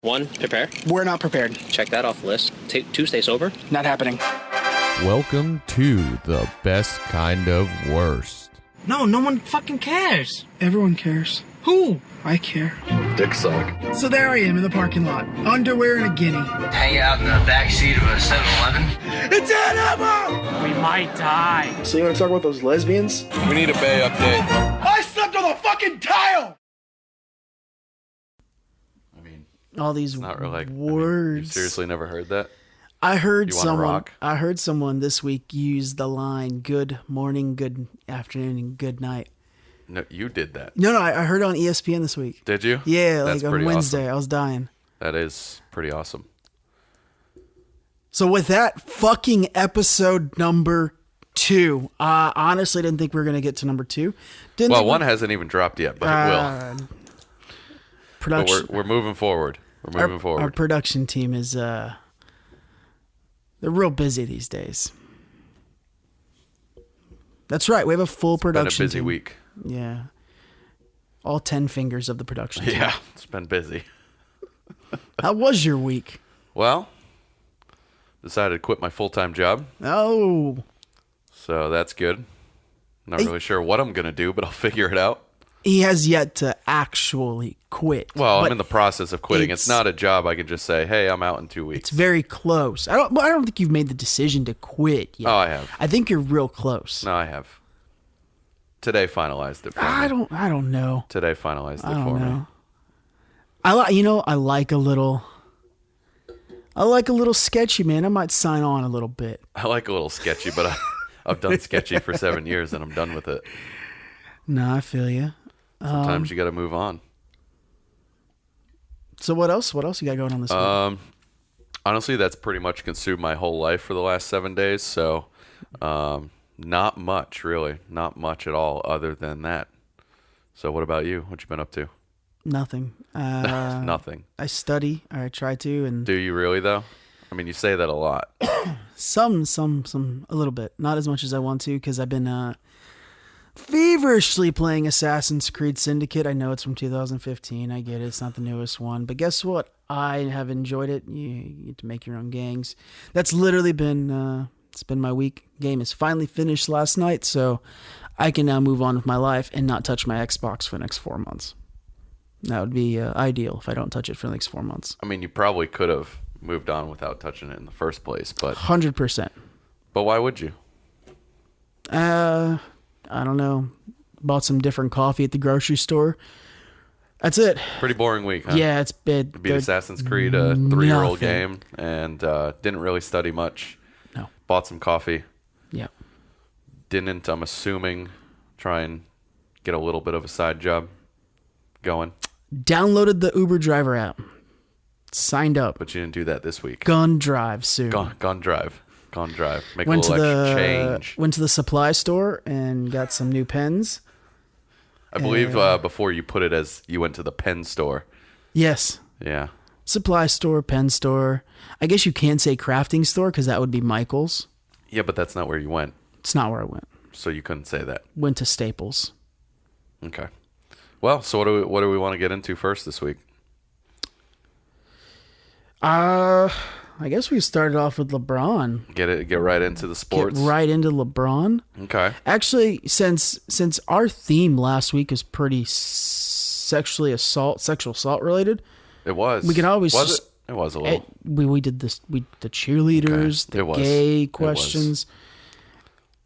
1, prepare. We're not prepared. Check that off the list. 2, stay sober. Not happening. Welcome to the best kind of worst. No one fucking cares. Everyone cares. Who? I care. Dick suck. So there I am in the parking lot. Underwear and a guinea. Hang out in the backseat of a 7-Eleven. It's animal! We might die. So you want to talk about those lesbians? We need a Bay update. I slept on the fucking tile! I mean, all these not really, words. you seriously never heard that? I heard You wanna rock? I heard someone this week use the line "Good morning, good afternoon, and good night." No, you did that. No, I heard it on ESPN this week. Did you? Yeah, That's like on pretty Wednesday. awesome. I was dying. That is pretty awesome. So with that, fucking episode number 2. Honestly, didn't think we were gonna get to number 2. Well, one hasn't even dropped yet, but it will. Production. But we're moving forward. We're moving forward. Our production team is they're real busy these days. That's right. We have a full production been a busy team. week. Yeah. All 10 fingers of the production team. Yeah, it's been busy. How was your week? Well, decided to quit my full-time job, Oh. so that's good. Not really sure what I'm going to do, but I'll figure it out. He has yet to actually quit. Well, but I'm in the process of quitting. It's it's- not a job I can just say, hey, I'm out in 2 weeks. It's very close. I don't think you've made the decision to quit yet. Oh, I have. I think you're real close. No, I have. Today finalized it for me. I don't know. Today finalized it I don't for me. know. I like a little sketchy, man. I might sign on a little bit. I like a little sketchy, but I've done sketchy for 7 years and I'm done with it. No, I feel you. Sometimes you got to move on. So what else? What else you got going on this week? Honestly, that's pretty much consumed my whole life for the last 7 days. So, not much, really. Not much at all other than that. So what about you? What you been up to? Nothing. Nothing. I study, or I try to, and Do you really, though? I mean, you say that a lot. some, a little bit. Not as much as I want to, because I've been feverishly playing Assassin's Creed Syndicate. I know it's from 2015. I get it. It's not the newest one. But guess what? I have enjoyed it. You get to make your own gangs. That's literally been, it's been my week. Game is finally finished last night, so I can now move on with my life and not touch my Xbox for the next 4 months. That would be ideal if I don't touch it for the next 4 months. I mean, you probably could have moved on without touching it in the first place, but 100%. But why would you? I don't know. Bought some different coffee at the grocery store. That's it. Pretty boring week, huh? Yeah, it's been. Beat Assassin's Creed, a 3-year-old nothing. game, and didn't really study much. No. Bought some coffee. Yeah. Didn't, I'm assuming, try and get a little bit of a side job going. Downloaded the Uber driver app. Signed up. But you didn't do that this week. Gonna drive soon. Gone drive. Make Went a to little the extra change. Went to the supply store and got some new pens. I believe before you put it as you went to the pen store. Yes. Yeah. Supply store, pen store. I guess you can say crafting store because that would be Michael's. Yeah, but that's not where you went. It's not where I went. So you couldn't say that. Went to Staples. Okay. Well, so what do we want to get into first this week? I guess we started off with LeBron. Get right into the sports. Get right into LeBron. Okay. Actually, since our theme last week is pretty sexual assault related, It was. we can always Was just, it? It was a little. we did this. The cheerleaders, Okay. the It was. gay It was. questions.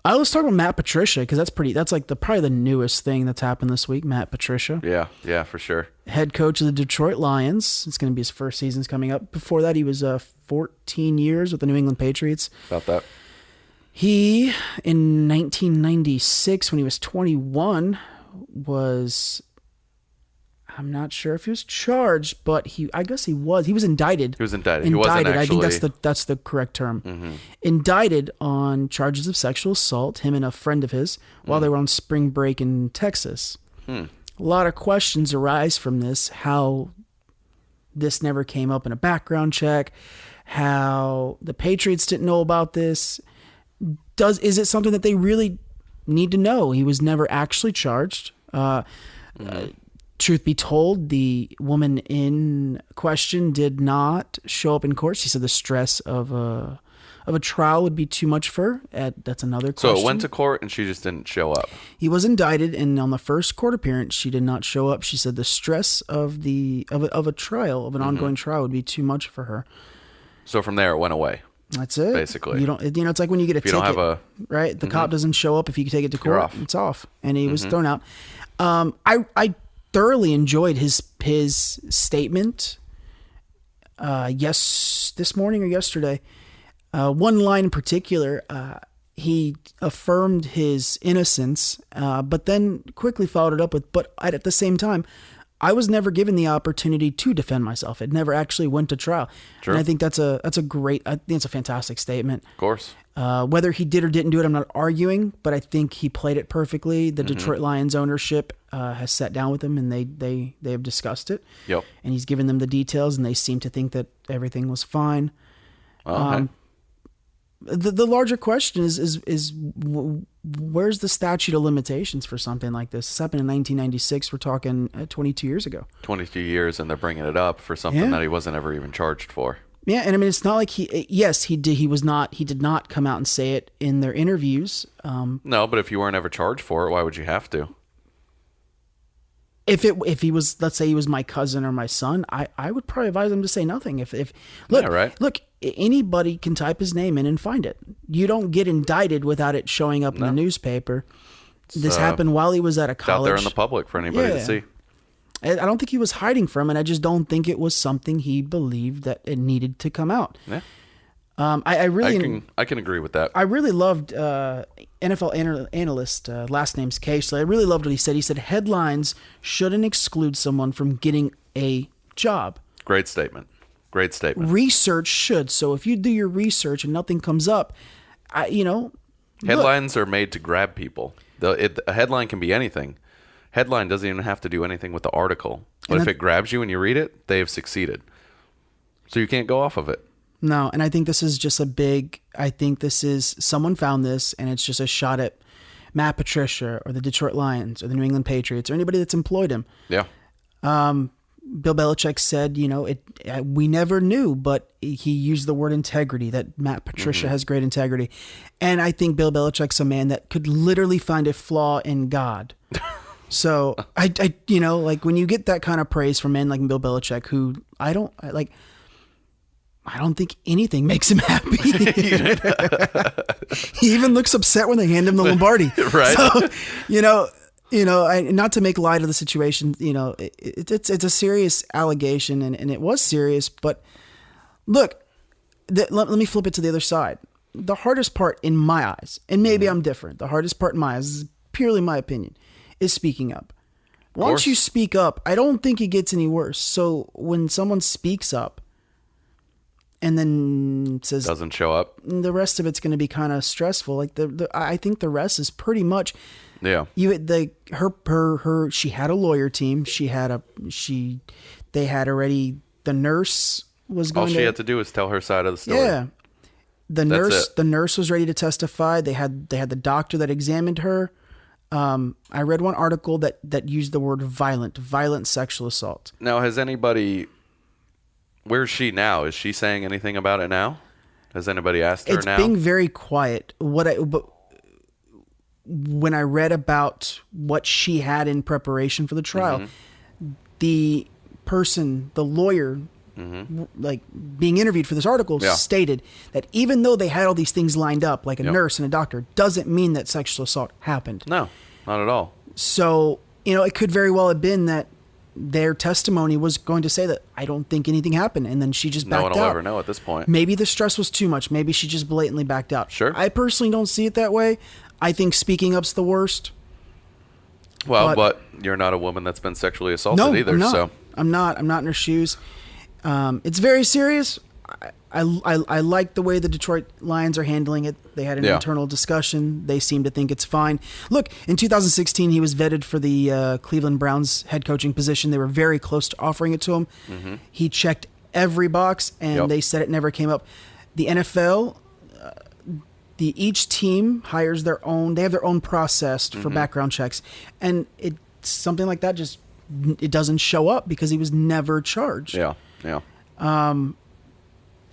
I was talking about Matt Patricia because that's like probably the newest thing that's happened this week. Matt Patricia, Yeah, for sure. head coach of the Detroit Lions. It's going to be his first season's coming up. Before that, he was 14 years with the New England Patriots. About that. He, in 1996, when he was 21, I'm not sure if he was charged, but I guess he was. He was indicted. He was indicted. He wasn't I think actually- that's the correct term. Mm-hmm. Indicted on charges of sexual assault, him and a friend of his, while they were on spring break in Texas. A lot of questions arise from this, how this never came up in a background check, how the Patriots didn't know about this. Is it something that they really need to know? He was never actually charged. Truth be told, the woman in question did not show up in court. She said the stress of a trial would be too much for her. That's another question. So it went to court and she just didn't show up. He was indicted, and on the first court appearance, she did not show up. She said the stress of a trial, of an ongoing trial, would be too much for her. So from there, it went away. That's it. Basically. You don't. It's like when you get a ticket. You don't have right. The cop doesn't show up if you take it to court. off. It's off, and he was thrown out. I thoroughly enjoyed his statement. This morning or yesterday. One line in particular, he affirmed his innocence, but then quickly followed it up with, but at the same time, I was never given the opportunity to defend myself. It never actually went to trial. Sure. And I think that's a fantastic statement. Of course. Whether he did or didn't do it, I'm not arguing, but I think he played it perfectly. The Detroit Lions ownership has sat down with him, and they have discussed it. Yep. And he's given them the details, and they seem to think that everything was fine. Okay. The larger question is where's the statute of limitations for something like this? This happened in 1996. We're talking 22 years ago. 22 years, and they're bringing it up for something that he wasn't ever even charged for. Yeah, and I mean, it's not like he did not come out and say it in their interviews. No, but if you weren't ever charged for it, why would you have to? If he was, let's say he was my cousin or my son, I would probably advise him to say nothing. Look, anybody can type his name in and find it. You don't get indicted without it showing up in the newspaper. This happened while he was at a college. It's out there in the public for anybody to see. I don't think he was hiding from it. I just don't think it was something he believed that it needed to come out. Yeah. I can agree with that. I really loved NFL analyst, last name's K. So I really loved what he said. He said headlines shouldn't exclude someone from getting a job. Great statement. Research should. So if you do your research and nothing comes up, headlines are made to grab people. A headline can be anything. Headline doesn't even have to do anything with the article. But if it grabs you and you read it, they have succeeded. So you can't go off of it. No, and I think this is just someone found this, and it's just a shot at Matt Patricia or the Detroit Lions or the New England Patriots or anybody that's employed him. Yeah. Bill Belichick said, we never knew, but he used the word integrity, that Matt Patricia has great integrity. And I think Bill Belichick's a man that could literally find a flaw in God. So like when you get that kind of praise from men like Bill Belichick, who I don't think anything makes him happy. He even looks upset when they hand him the Lombardi. Right. So, not to make light of the situation, it's a serious allegation, and it was serious. But look, let me flip it to the other side. The hardest part in my eyes, and maybe I'm different, the hardest part in my eyes, is purely my opinion, is speaking up. Once you speak up, I don't think it gets any worse. So when someone speaks up, and then says doesn't show up, the rest of it's going to be kind of stressful. Like I think the rest is pretty much. Yeah. She had a lawyer team. They had already, the nurse was going all she had to do was tell her side of the story. Yeah. The nurse was ready to testify. They had the doctor that examined her. I read one article that used the word violent sexual assault. Now, where's she now? Is she saying anything about it now? Has anybody asked her now? It's being very quiet. But when I read about what she had in preparation for the trial, the lawyer, like being interviewed for this article, stated that even though they had all these things lined up, like a nurse and a doctor, doesn't mean that sexual assault happened. No, not at all. So, it could very well have been that their testimony was going to say that I don't think anything happened, and then she just backed out. No one will ever know at this point. Maybe the stress was too much. Maybe she just blatantly backed out. Sure. I personally don't see it that way. I think speaking up's the worst. Well, but you're not a woman that's been sexually assaulted either. I'm not. So I'm not in her shoes. It's very serious. I like the way the Detroit Lions are handling it. They had an internal discussion. They seem to think it's fine. Look, in 2016, he was vetted for the Cleveland Browns head coaching position. They were very close to offering it to him. He checked every box, and they said it never came up. The NFL, each team hires their own. They have their own process for background checks, and something like that just it doesn't show up because he was never charged. Yeah. Yeah. And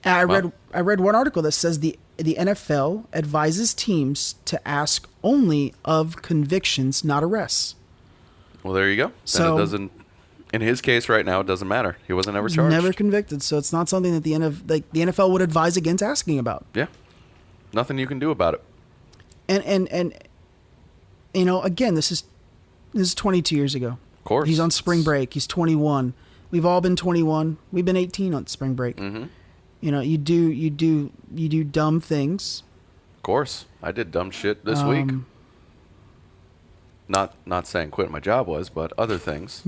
I read one article that says the NFL advises teams to ask only of convictions, not arrests. Well, there you go. So then it doesn't. In his case, right now, it doesn't matter. He wasn't ever charged. Never convicted, so it's not something that the NFL would advise against asking about. Yeah. Nothing you can do about it. And again, this is 22 years ago. Of course. He's on spring break. He's 21. We've all been 21. We've been 18 on spring break. Mm-hmm. You do dumb things. Of course. I did dumb shit this week. Not saying quitting my job was, but other things.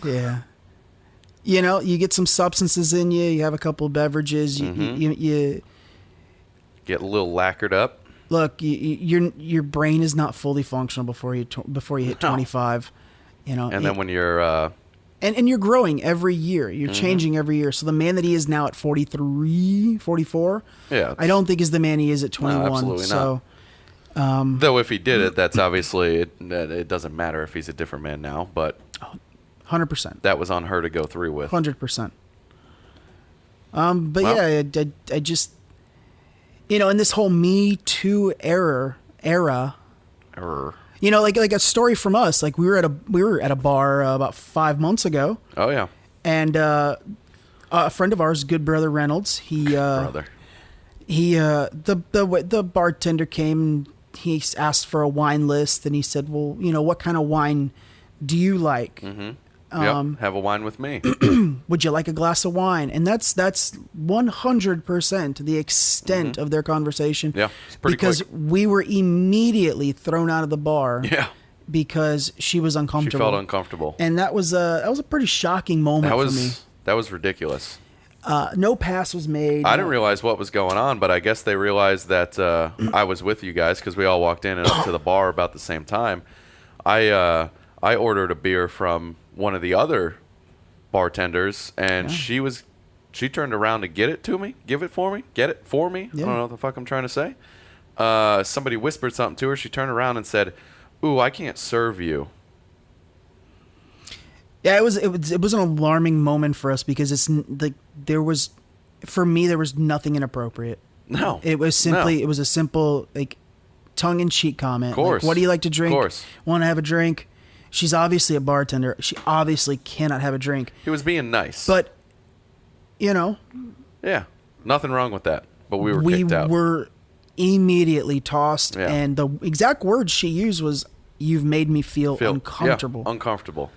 Yeah. You get some substances in you. You have a couple of beverages. You get a little lacquered up. Look, your brain is not fully functional before you hit 25. And then when you're and you're growing every year. You're changing every year. So the man that he is now at 43, 44, I don't think is the man he is at 21. No, absolutely so, not. Though if he did it, that's obviously it doesn't matter if he's a different man now. But 100%. That was on her to go through with. 100%. But yeah, I just in this whole Me Too era. Like a story from us. Like we were at a bar about 5 months ago. Oh yeah. And a friend of ours, Good Brother Reynolds, the bartender came and he asked for a wine list, and he said, "Well, what kind of wine do you like? Have a wine with me. Would you like a glass of wine?" And that's 100% the extent of their conversation. Yeah, it's pretty because quick. we were immediately thrown out of the bar. Yeah, because she was uncomfortable. She felt uncomfortable, and that was a pretty shocking moment for me. That was ridiculous. No pass was made. I didn't realize what was going on, but I guess they realized that I was with you guys because we all walked in and up to the bar about the same time. I ordered a beer from one of the other bartenders, and she turned around to give it for me. Yeah. I don't know what the fuck I'm trying to say. Somebody whispered something to her. She turned around and said, "Ooh, I can't serve you." Yeah, it was an alarming moment for us because it's like there was nothing inappropriate. No, it was a simple like tongue-in-cheek comment. Of course. Like, what do you like to drink? Of course. Want to have a drink? She's obviously a bartender. She obviously cannot have a drink. He was being nice. But, Yeah, nothing wrong with that. But we were kicked out. We were immediately tossed, and the exact words she used was, "You've made me feel uncomfortable." Yeah, uncomfortable.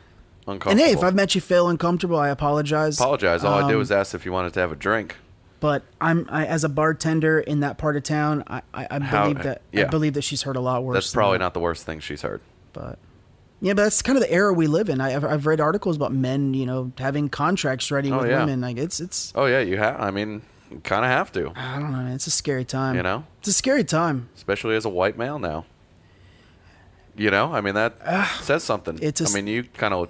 And hey, if I've made you feel uncomfortable, I apologize. All I did was ask if you wanted to have a drink. But I as a bartender in that part of town, I believe that she's heard a lot worse. That's probably not the worst thing she's heard. But that's kind of the era we live in. I've read articles about men, having contracts ready with women. Like it's. Oh yeah, you have. I mean, you kind of have to. I don't know, man. It's a scary time. It's a scary time, especially as a white male now. I mean that says something. I mean, you kind of,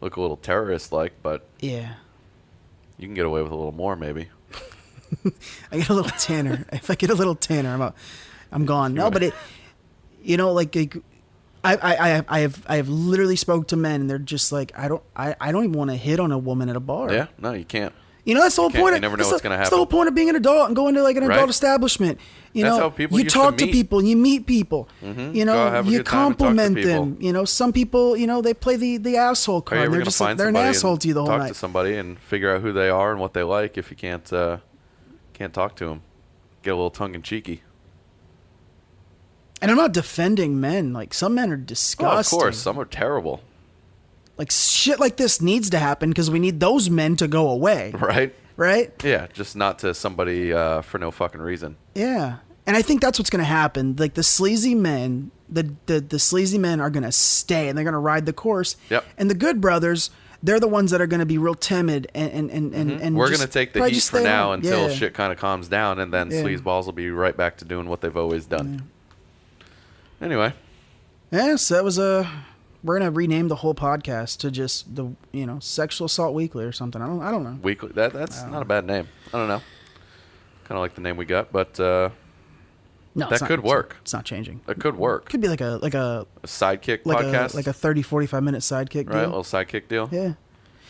look a little terrorist-like, but yeah, you can get away with a little more, maybe. I get a little tanner. If I get a little tanner, I'm gone. No, but I have literally spoke to men, and they're just like, I don't even want to hit on a woman at a bar. Yeah, no, you can't. That's the whole point. You never know what's going to happen. That's the whole point of being an adult and going to like an adult establishment. That's how people you used talk to to people, and you meet people. Mm-hmm. You compliment them. Some people, they play the asshole card. And they're just like, they're an asshole to you the whole night. Talk to somebody and figure out who they are and what they like. If you can't talk to them, get a little tongue in cheeky. And I'm not defending men. Like, some men are disgusting. Oh, of course, some are terrible. Like, shit like this needs to happen because we need those men to go away. Right? Yeah, just not to somebody for no fucking reason. Yeah. And I think that's what's going to happen. Like, the sleazy men, the sleazy men are going to stay, and they're going to ride the course. Yep. And the good brothers, they're the ones that are going to be real timid and we're going to take the heat for now until Yeah. shit kind of calms down, and then sleazeballs will be right back to doing what they've always done. Yeah. Anyway. Yeah, so that was we're gonna rename the whole podcast to just the Sexual Assault Weekly or something. I don't know. Weekly. That's not a bad name. I don't know. Kind of like the name we got, but No, That could work. It's not changing. That could work. Could be like a A sidekick podcast, like a 30-45 minute sidekick right? A deal. little sidekick deal. Yeah.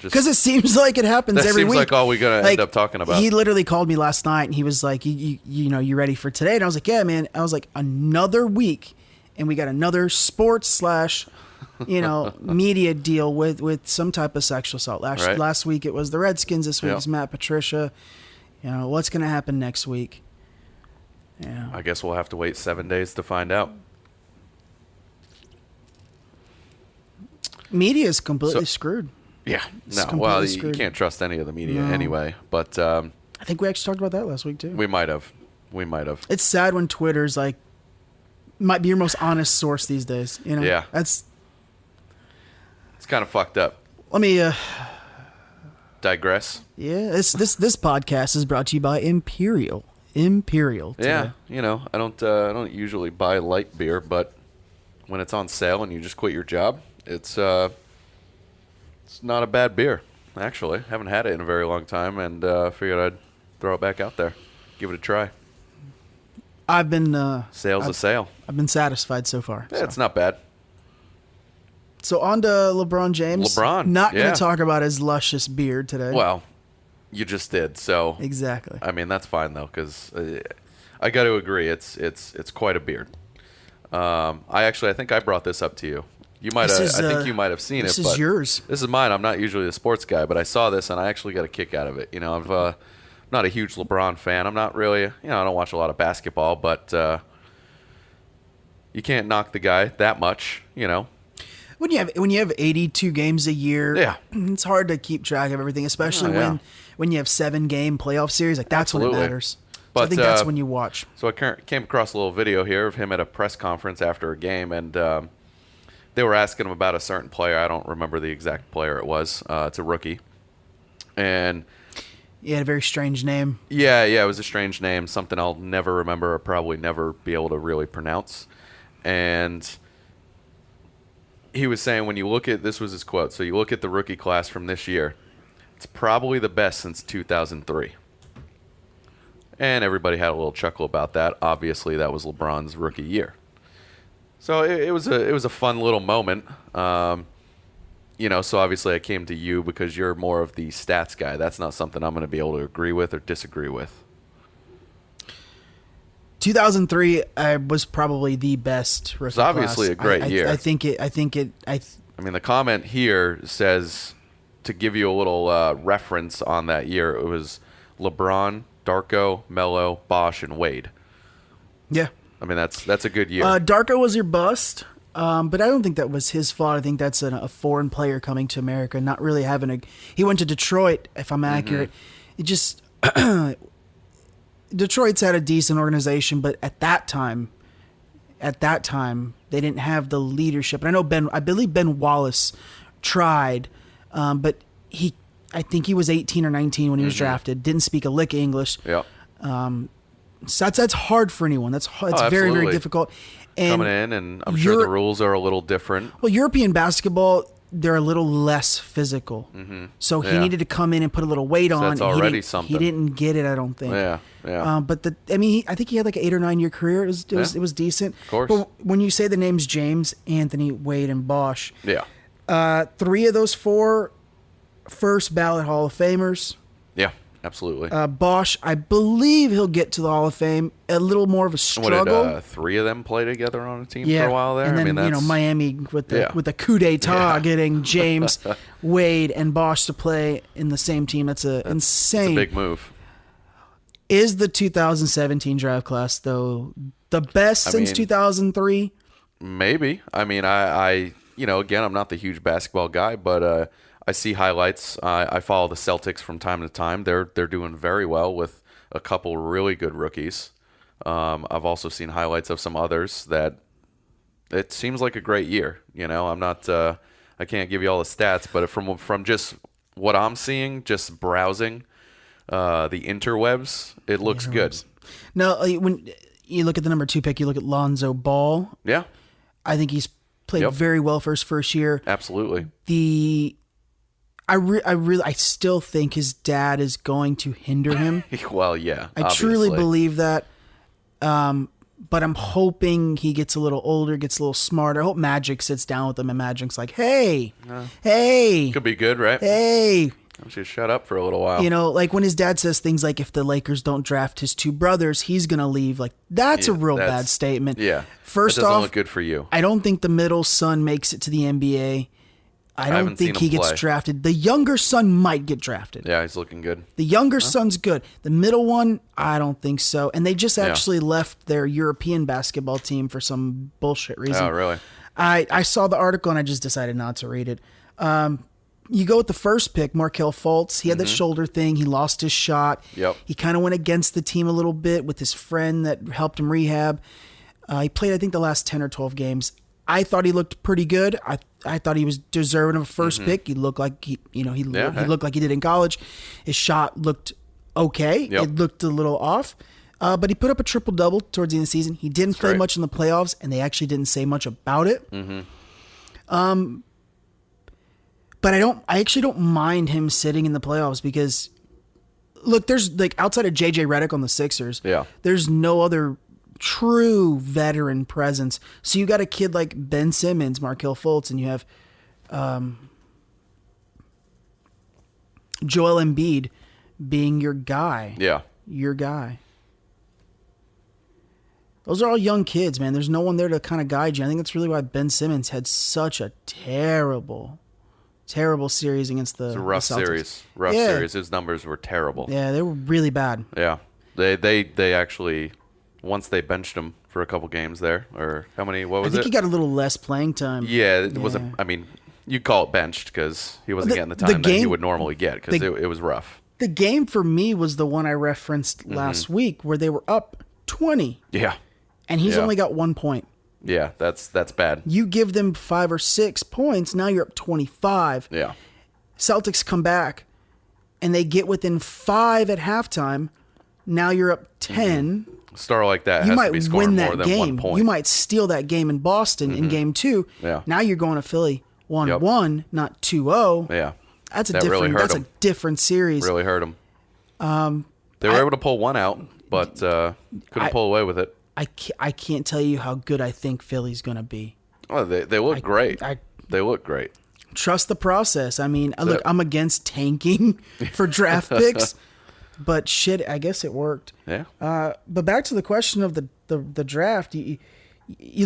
Just- Because it seems like it happens that every seems week. like all we're gonna end up talking about. He literally called me last night and he was like, you ready for today? And I was like, yeah, man. I was like, another week, and we got another sports / media deal with some type of sexual assault. Right. Last week it was the Redskins. This week Yep. is Matt Patricia. What's going to happen next week? Yeah. I guess we'll have to wait 7 days to find out. Media is completely screwed. Yeah. It's No. completely Well, you screwed. can't trust any of the media No. anyway. But I think we actually talked about that last week too. we might have. We might have. It's sad when Twitter's like might be your most honest source these days. Yeah. That's. It's kind of fucked up. Let me. Digress. Yeah. This podcast is brought to you by Imperial. Imperial. Yeah. I don't usually buy light beer, but when it's on sale and you just quit your job, it's not a bad beer. Actually, haven't had it in a very long time, and figured I'd throw it back out there, give it a try. I've been. Sale's a sale. I've been satisfied so far. Yeah, it's not bad. So on to LeBron James. LeBron, Not going yeah. to talk about his luscious beard today. Well, you just did, so Exactly. I mean that's fine though, because I got to agree, it's quite a beard. I think I brought this up to you. You might have. I think you might have seen this it. is But yours. This is mine. I'm not usually a sports guy, but I saw this and I actually got a kick out of it. I'm not a huge LeBron fan. I'm not really. I don't watch a lot of basketball, but you can't knock the guy that much. When you have 82 games a year, Yeah. it's hard to keep track of everything, especially Yeah. when you have 7-game playoff series. Like that's when it Absolutely. matters. So I But, think that's when you watch. So I came across a little video here of him at a press conference after a game, and they were asking him about a certain player. I don't remember the exact player it was. It's a rookie. And He had a very strange name. yeah, it was a strange name, something I'll never remember or probably never be able to really pronounce. And he was saying this was his quote, so you look at the rookie class from this year, it's probably the best since 2003. And everybody had a little chuckle about that. Obviously, that was LeBron's rookie year. So it was a fun little moment. So obviously I came to you because you're more of the stats guy. That's not something I'm going to be able to agree with or disagree with. 2003 was probably the best rookie It's obviously class. a great year. I think it. I mean, the comment here says, to give you a little reference on that year, it was LeBron, Darko, Melo, Bosch, and Wade. Yeah. I mean, that's a good year. Darko was your bust, but I don't think that was his fault. I think that's a foreign player coming to America, not really having He went to Detroit, if I'm accurate. It just Detroit's had a decent organization, but at that time, they didn't have the leadership. And I believe Ben Wallace tried, but I think he was 18 or 19 when he was drafted. Didn't speak a lick of English. Yeah. So that's hard for anyone. That's very, very absolutely. difficult. And Coming in, and I'm sure the rules are a little different. well, European basketball, they're a little less physical. So he Yeah. needed to come in and put a little weight on. that's and already he didn't, something. He didn't get it, I don't think. Yeah. But I think he had like an 8 or 9 year career. It was decent. Of course. But when you say the names James, Anthony, Wade, and Bosch, Yeah. 3 of those 4 first ballot Hall of Famers. Yeah. Absolutely. Bosch, I believe he'll get to the Hall of Fame. A little more of a What struggle. did 3 of them play together on a team Yeah, for a while there? and then I mean, that's Miami with the Yeah. coup d'état, Yeah. getting James, Wade, and Bosch to play in the same team. That's insane. a big move. Is the 2017 draft class though the best since mean, 2003? Maybe. I mean, I again, I'm not the huge basketball guy, but I see highlights. I follow the Celtics from time to time. They're doing very well with a couple really good rookies. I've also seen highlights of some others that it seems like a great year. I'm not. I can't give you all the stats, but from just what I'm seeing, just browsing the interwebs, it looks good. Now, when you look at the number 2 pick, you look at Lonzo Ball. Yeah, I think he's played Yep. very well for his first year. absolutely. I still think his dad is going to hinder him. Well, yeah. I truly obviously. believe that. but I'm hoping he gets a little older, gets a little smarter. I hope Magic sits down with him and Magic's like, hey, Could be good, right? hey. I should shut up for a little while. You know, like when his dad says things like, if the Lakers don't draft his two brothers, he's going to leave. Like, that's a real bad statement. Yeah. First that doesn't off, look good for you. I don't think the middle son makes it to the NBA. I don't haven't think seen he him gets play. drafted. The younger son might get drafted. Yeah, he's looking good. The younger son's good. The middle one, I don't think so. And they just actually left their European basketball team for some bullshit reason. Oh, really? I saw the article and I just decided not to read it. You go with the first pick, Markelle Fultz. He had that shoulder thing. He lost his shot. Yep. He kind of went against the team a little bit with his friend that helped him rehab. He played, I think, the last 10 or 12 games. I thought he looked pretty good. I thought he was deserving of a first pick. He looked like he looked like he did in college. His shot looked okay. Yep. It looked a little off. But he put up a triple-double towards the end of the season. He didn't play much in the playoffs, and they actually didn't say much about it. But I actually don't mind him sitting in the playoffs because, look, there's like outside of JJ Redick on the Sixers, there's no other true veteran presence. So you got a kid like Ben Simmons, Markelle Fultz, and you have Joel Embiid being your guy. Yeah. Your guy. Those are all young kids, man. There's no one there to kind of guide you. I think that's really why Ben Simmons had such a terrible series against the It's a rough the Celtics. series. Rough series. His numbers were terrible. Yeah, they were really bad. Yeah. They actually, once they benched him for a couple games there, or how many, what was I think it? he got a little less playing time. Yeah, it was I mean, you'd call it benched because he wasn't getting the time that he would normally get because it was rough. The game for me was the one I referenced last week where they were up 20. Yeah. And he's only got 1 point. Yeah, that's bad. You give them 5 or 6 points, now you're up 25. Yeah. Celtics come back and they get within 5 at halftime. Now you're up 10. A star like that You has might to be scoring win more that than 1 game. point. You might steal that game in Boston in game 2. Yeah. Now you're going to Philly 1-1, not 2-0. Yeah. That's a That different really hurt that's him. a different series. Really hurt him. They were able to pull one out, but couldn't pull away with it. I can't tell you how good I think Philly's going to be. Oh, they look great. They look great. Trust the process. I mean, look, I'm against tanking for draft picks, but shit, I guess it worked. Yeah. But back to the question of the draft, you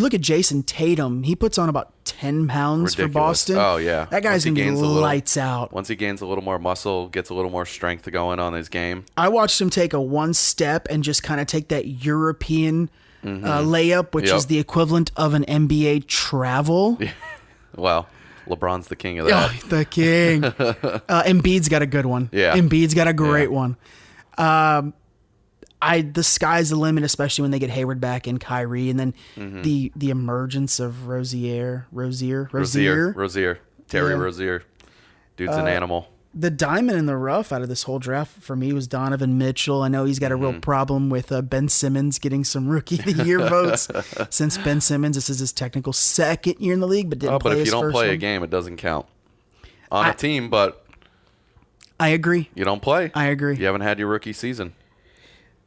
look at Jason Tatum. He puts on about 10 pounds for Boston. Oh, yeah. That guy's going to be lights out. Once he gains a little more muscle, gets a little more strength going on his game. I watched him take a one step and just kind of take that European layup, which is the equivalent of an NBA travel. Well, LeBron's the king of that. Oh, the king. Embiid's got a good one. Yeah. Embiid's got a great one. The sky's the limit, especially when they get Hayward back and Kyrie, and then the emergence of Rozier. Terry Yeah. Rozier. Dude's an animal. The diamond in the rough out of this whole draft for me was Donovan Mitchell. I know he's got a real problem with Ben Simmons getting some Rookie of the Year votes since Ben Simmons, this is his technical second year in the league, but didn't play But if his you don't first play one. a game, it doesn't count. On a team, but I agree. you don't play. I agree. You haven't had your rookie season.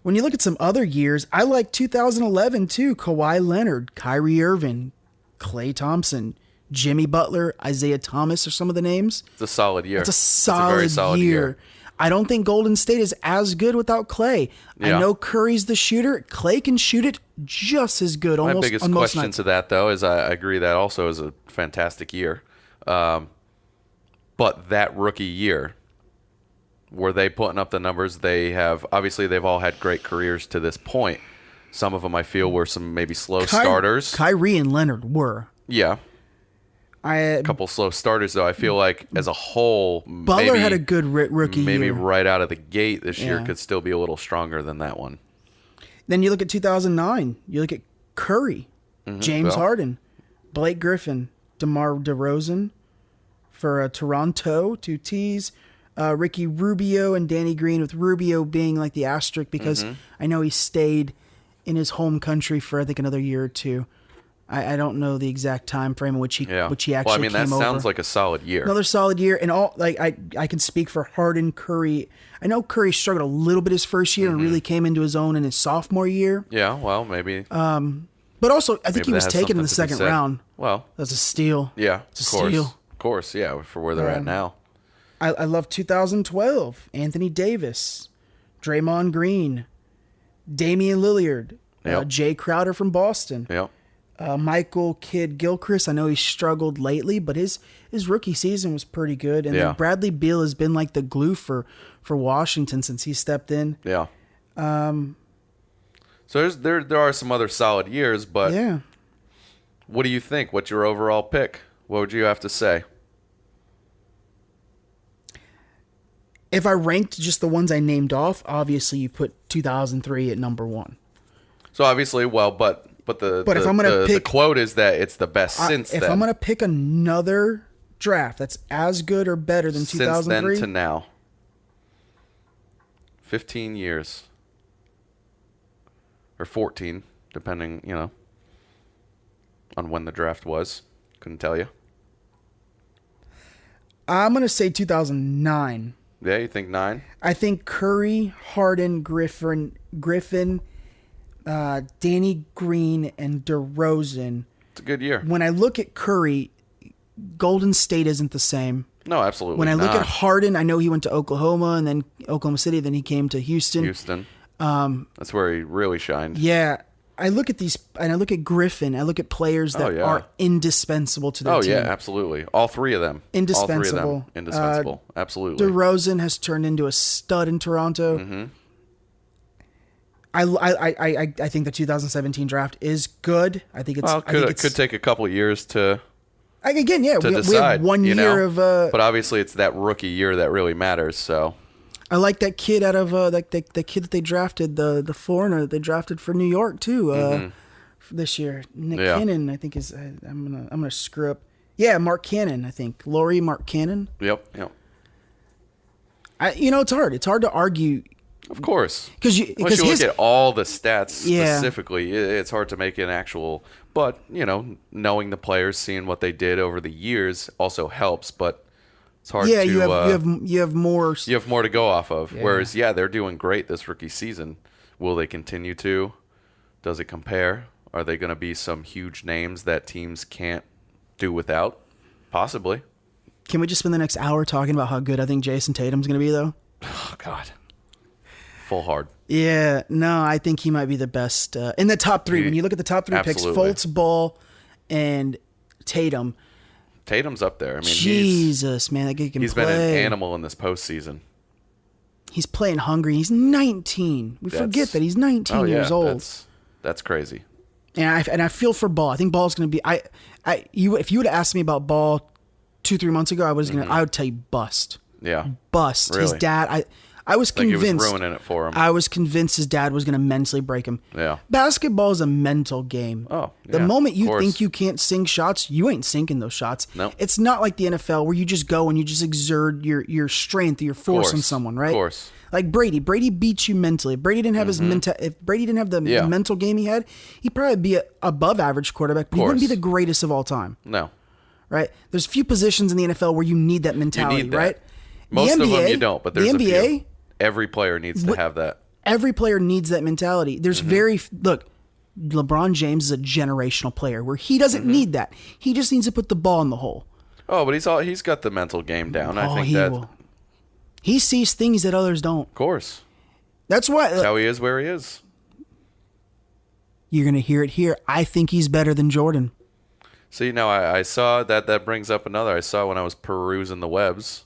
When you look at some other years, I like 2011 too. Kawhi Leonard, Kyrie Irving, Klay Thompson, Jimmy Butler, Isaiah Thomas are some of the names. It's a solid year. It's a very solid year. I don't think Golden State is as good without Klay. Yeah. I know Curry's the shooter. Klay can shoot it just as good. My Almost biggest on most question nights. to that, though, is I agree that also is a fantastic year. But that rookie year, were they putting up the numbers they have? Obviously, they've all had great careers to this point. Some of them I feel were some maybe slow starters. Kyrie and Leonard were. Yeah. A couple slow starters, though. I feel like as a whole, Butler had a good rookie maybe year. right out of the gate this year Yeah. could still be a little stronger than that one. Then you look at 2009. You look at Curry, James well. Harden, Blake Griffin, DeMar DeRozan for Toronto, 2 T's, Ricky Rubio and Danny Green, with Rubio being like the asterisk because I know he stayed in his home country for I think another year or two. I don't know the exact time frame in which he Yeah. actually well, I mean, that came over. sounds like a solid year. Another solid year, and all like I can speak for Harden, Curry. I know Curry struggled a little bit his first year and really came into his own in his sophomore year. Yeah, well, maybe. But also, I think he maybe was that has taken in the something to be second said. round. Well, That's a steal. yeah, It's a of course. steal. Of course, yeah, for where they're at now. I love 2012. Anthony Davis, Draymond Green, Damian Lillard, Yep. Jay Crowder from Boston. Yep. Michael Kidd-Gilchrist. I know he struggled lately, but his rookie season was pretty good. And Yeah. then Bradley Beal has been like the glue for Washington since he stepped in. Yeah. So there are some other solid years, but Yeah. what do you think? What's your overall pick? What would you have to say? If I ranked just the ones I named off, obviously you put 2003 at number one. So obviously, well, but But if I'm gonna the pick- quote is that it's the best since If then. I'm going to pick another draft that's as good or better than Since then 2003, to now. 15 years. Or 14, depending, on when the draft was. Couldn't tell you. I'm going to say 2009. Yeah, you think 9? I think Curry, Harden, Griffin, Danny Green, and DeRozan. It's a good year. When I look at Curry, Golden State isn't the same. No, absolutely When I look not. at Harden, I know he went to Oklahoma and then Oklahoma City, then he came to Houston. Houston. That's where he really shined. Yeah, I look at these, and I look at Griffin. I look at players that yeah. are indispensable to their Oh, team. yeah, absolutely. All three of them. Indispensable. All three of them. Indispensable. Absolutely. DeRozan has turned into a stud in Toronto. Mm-hmm. I think the 2017 draft is good. I think it's. Well, I think it's, could take a couple years to again, yeah, we decide. have 1 year of. But obviously, it's that rookie year that really matters. So I like that kid out of the kid that they drafted, the foreigner that they drafted for New York too. For this year, Nick Yeah. Cannon, I think is. I'm gonna screw up. Yeah, Mark Cannon, I think. Laurie Mark Cannon. Yep. It's hard. It's hard to argue Of course. because Once you look at all the stats Yeah. specifically, it's hard to make an actual. But knowing the players, seeing what they did over the years, also helps. But it's hard. Yeah, to, you have more. You have more to go off of. Whereas, they're doing great this rookie season. Will they continue to? Does it compare? Are they going to be some huge names that teams can't do without? Possibly. Can we just spend the next hour talking about how good I think Jason Tatum's going to be, though? Oh, God. Full hard. Yeah, no, I think he might be the best in the top three. When you look at the top three Absolutely. picks, Fultz, Ball, and Tatum. Tatum's up there. I mean, Jesus, man, that kid can he's play. been an animal in this postseason. He's playing hungry. He's 19. We forget that he's 19 years old. That's crazy. And I feel for Ball. I think Ball's going to be. If you would have asked me about Ball 2-3 months ago, I would tell you bust. Yeah. Bust. Really? His dad. I was Like convinced. it was ruining it for him. I was convinced his dad was going to mentally break him. Yeah. Basketball is a mental game. Oh, The yeah, moment of you course. think you can't sink shots, you ain't sinking those shots. Nope. It's not like the NFL where you just go and you just exert your strength, your force on someone, right? Of course. Like Brady. Brady beats you mentally. If Brady didn't have his if Brady didn't have the Yeah. mental game he had, he'd probably be an above average quarterback, but he wouldn't be the greatest of all time. No. Right? There's few positions in the NFL where you need that mentality, You need that. right? Most the of NBA, them you don't, but there's the a NBA, few. Every player needs to have that. Every player needs that mentality. There's look, LeBron James is a generational player where he doesn't need that. He just needs to put the ball in the hole. Oh, but he's got the mental game down. I think he that. will. He sees things that others don't. Of course. That's why That's how he is where he is. you're going to hear it here. I think he's better than Jordan. See, now I saw that brings up another. I saw when I was perusing the webs.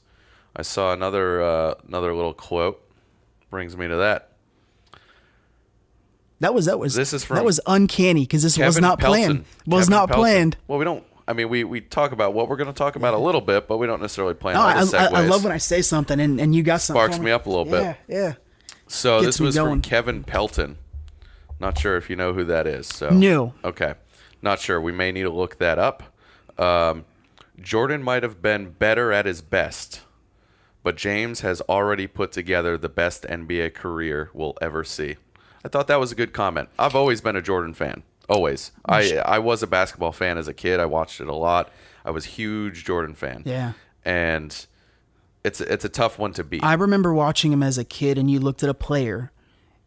I saw another little quote. Brings me to that. That was This is from that was uncanny because this was Kevin not Pelton. planned. Was Kevin not Pelton. planned. Well, we don't. I mean, we talk about what we're going to talk about a little bit, but we don't necessarily plan No, all the segues. I love when I say something and you got something. Sparks for me up a little bit. Yeah. So Gets this me was going. from Kevin Pelton. Not sure if you know who that is. So No. Okay. Not sure. We may need to look that up. Jordan might have been better at his best, but James has already put together the best NBA career we'll ever see. I thought that was a good comment. I've always been a Jordan fan. Always. I was a basketball fan as a kid. I watched it a lot. I was a huge Jordan fan. Yeah. And it's a tough one to beat. I remember watching him as a kid, and you looked at a player.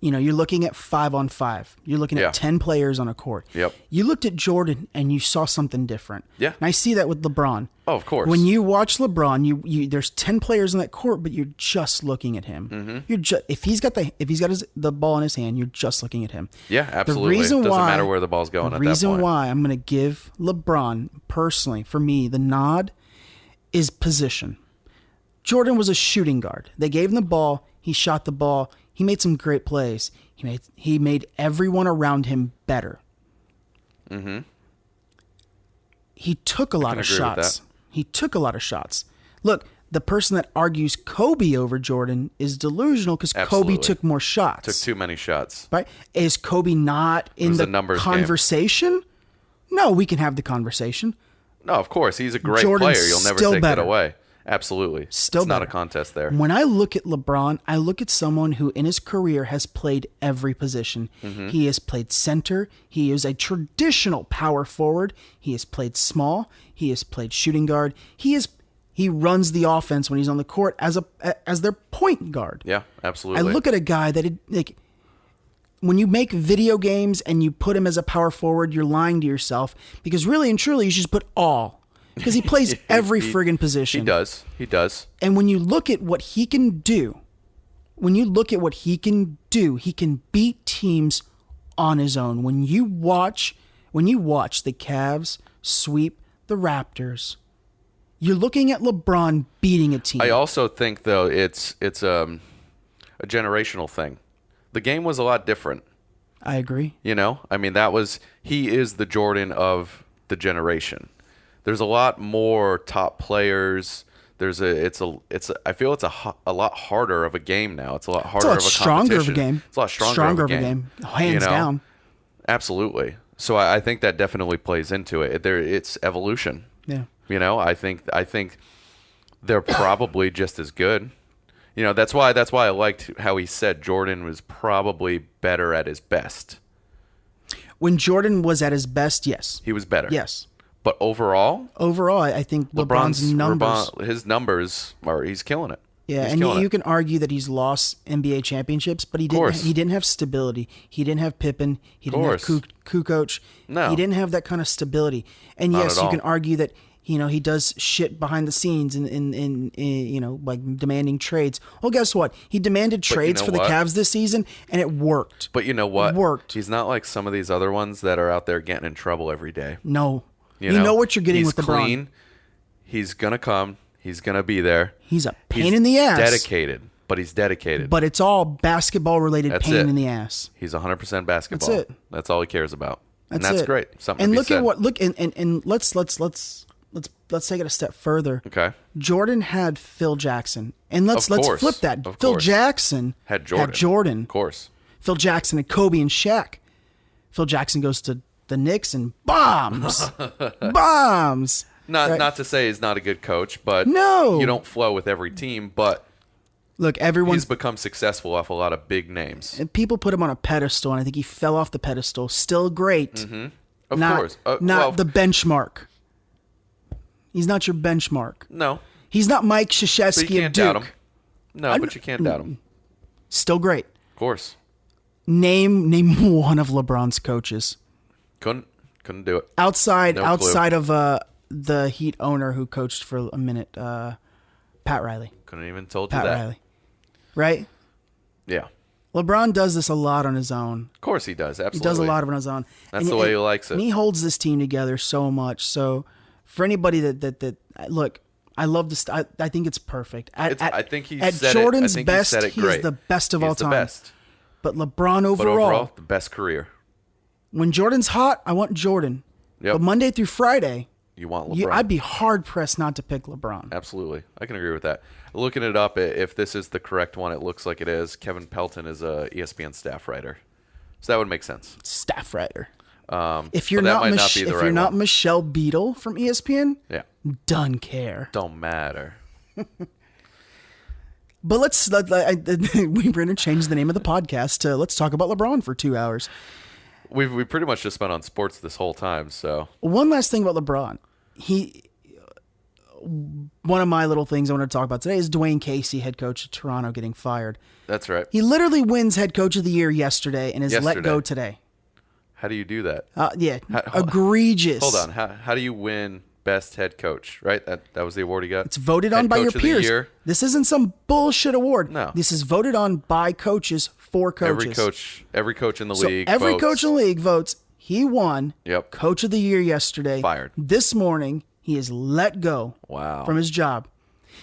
You know, you're looking at 5-on-5. You're looking at 10 players on a court. Yep. You looked at Jordan, and you saw something different. Yeah. And I see that with LeBron. Oh, of course. When you watch LeBron, you there's 10 players on that court, but you're just looking at him. Mm-hmm. You're if he's got the ball in his hand, you're just looking at him. Yeah, absolutely. It doesn't matter where the ball's going at that point. The reason why I'm going to give LeBron, personally, for me, the nod is position. Jordan was a shooting guard. They gave him the ball. He shot the ball. He made some great plays. He made everyone around him better. Mm-hmm. He took a lot of shots. He took a lot of shots. Look, the person that argues Kobe over Jordan is delusional because Kobe took more shots. Took too many shots. Right? Is Kobe not in the conversation? Game. No, we can have the conversation. No, of course. He's a great Jordan's player. You'll never take that away. Absolutely. Still it's better. Not a contest there. When I look at LeBron, I look at someone who in his career has played every position. Mm-hmm. He has played center. He is a traditional power forward. He has played small. He has played shooting guard. He runs the offense when he's on the court as their point guard. Yeah, absolutely. I look at a guy that when you make video games and you put him as a power forward, you're lying to yourself because really and truly you should just put all. Because he plays every friggin' position. He does. And when you look at what he can do, he can beat teams on his own. When you watch the Cavs sweep the Raptors, you're looking at LeBron beating a team. I also think though it's a generational thing. The game was a lot different. I agree. You know, I mean he is the Jordan of the generation. There's a lot more top players. I feel it's a lot harder of a game now. It's a lot harder of a competition. Stronger of a game. It's a lot stronger of a game. Hands down. Absolutely. So I think that definitely plays into it. It's evolution. Yeah. You know, I think they're probably just as good. You know, that's why I liked how he said Jordan was probably better at his best. When Jordan was at his best, yes. He was better. Yes. But overall, I think LeBron's numbers. His numbers he's killing it. Yeah, and you can argue that he's lost NBA championships, but he didn't have stability. He didn't have Pippen. He didn't have Kukoc. No. He didn't have that kind of stability. And yes, you can argue that he does shit behind the scenes in like demanding trades. Well, guess what? He demanded trades for the Cavs this season, and it worked. But you know what? It worked. He's not like some of these other ones that are out there getting in trouble every day. No. You know what you're getting with LeBron. Clean. He's gonna come. He's gonna be there. He's a pain in the ass. Dedicated, but he's dedicated. But it's all basketball related. That's pain it. in the ass. He's 100% basketball. That's it. That's all he cares about. That's and that's it. great. Something and to be look said. at what and let's take it a step further. Okay. Jordan had Phil Jackson, and let's flip that. Phil Jackson had Jordan. Of course. Phil Jackson had Kobe and Shaq. Phil Jackson goes to the Knicks and bombs. Not to say he's not a good coach, but no, you don't flow with every team. But look, he's become successful off a lot of big names. And people put him on a pedestal, and I think he fell off the pedestal. Still great. Mm-hmm. Of course. The benchmark. He's not your benchmark. No. He's not Mike Krzyzewski of Duke. Doubt him. No, but you can't doubt him. Still great. Of course. Name one of LeBron's coaches. Couldn't do it. Outside of the Heat owner who coached for a minute, Pat Riley. Couldn't even told you Pat that. Riley. Right? Yeah. LeBron does this a lot on his own. Of course he does. Absolutely. He does a lot of it on his own. That's the way he likes it. And he holds this team together so much. So for anybody that look, I love this. I think it's perfect. I think he at said Jordan's it. I think best, he said it great. he's the best of all time. The best. But LeBron overall, the best career. When Jordan's hot, I want Jordan. Yep. But Monday through Friday, you want LeBron. I'd be hard pressed not to pick LeBron. Absolutely, I can agree with that. Looking it up, if this is the correct one, it looks like it is. Kevin Pelton is a ESPN staff writer, so that would make sense. Staff writer. If you're not Michelle Beadle from ESPN, yeah, don't care. Don't matter. But we're going to change the name of the podcast to "Let's Talk About LeBron" for 2 hours. we pretty much just been on sports this whole time. So One last thing about LeBron. One of my little things I want to talk about today is Dwayne Casey, head coach of Toronto, getting fired. that's right. He literally wins head coach of the year yesterday and is let Yesterday. go today. How do you do that? Yeah, How- egregious. Hold on. How do you win best head coach? Right. That was the award he got. It's voted on Head by your coach of the peers. year. This isn't some bullshit award. No. This is voted on by coaches for coaches. Every coach in the So league. every votes. coach in the league votes. He won. Yep. Coach of the year yesterday. Fired. This morning, he is let go. Wow. From his job.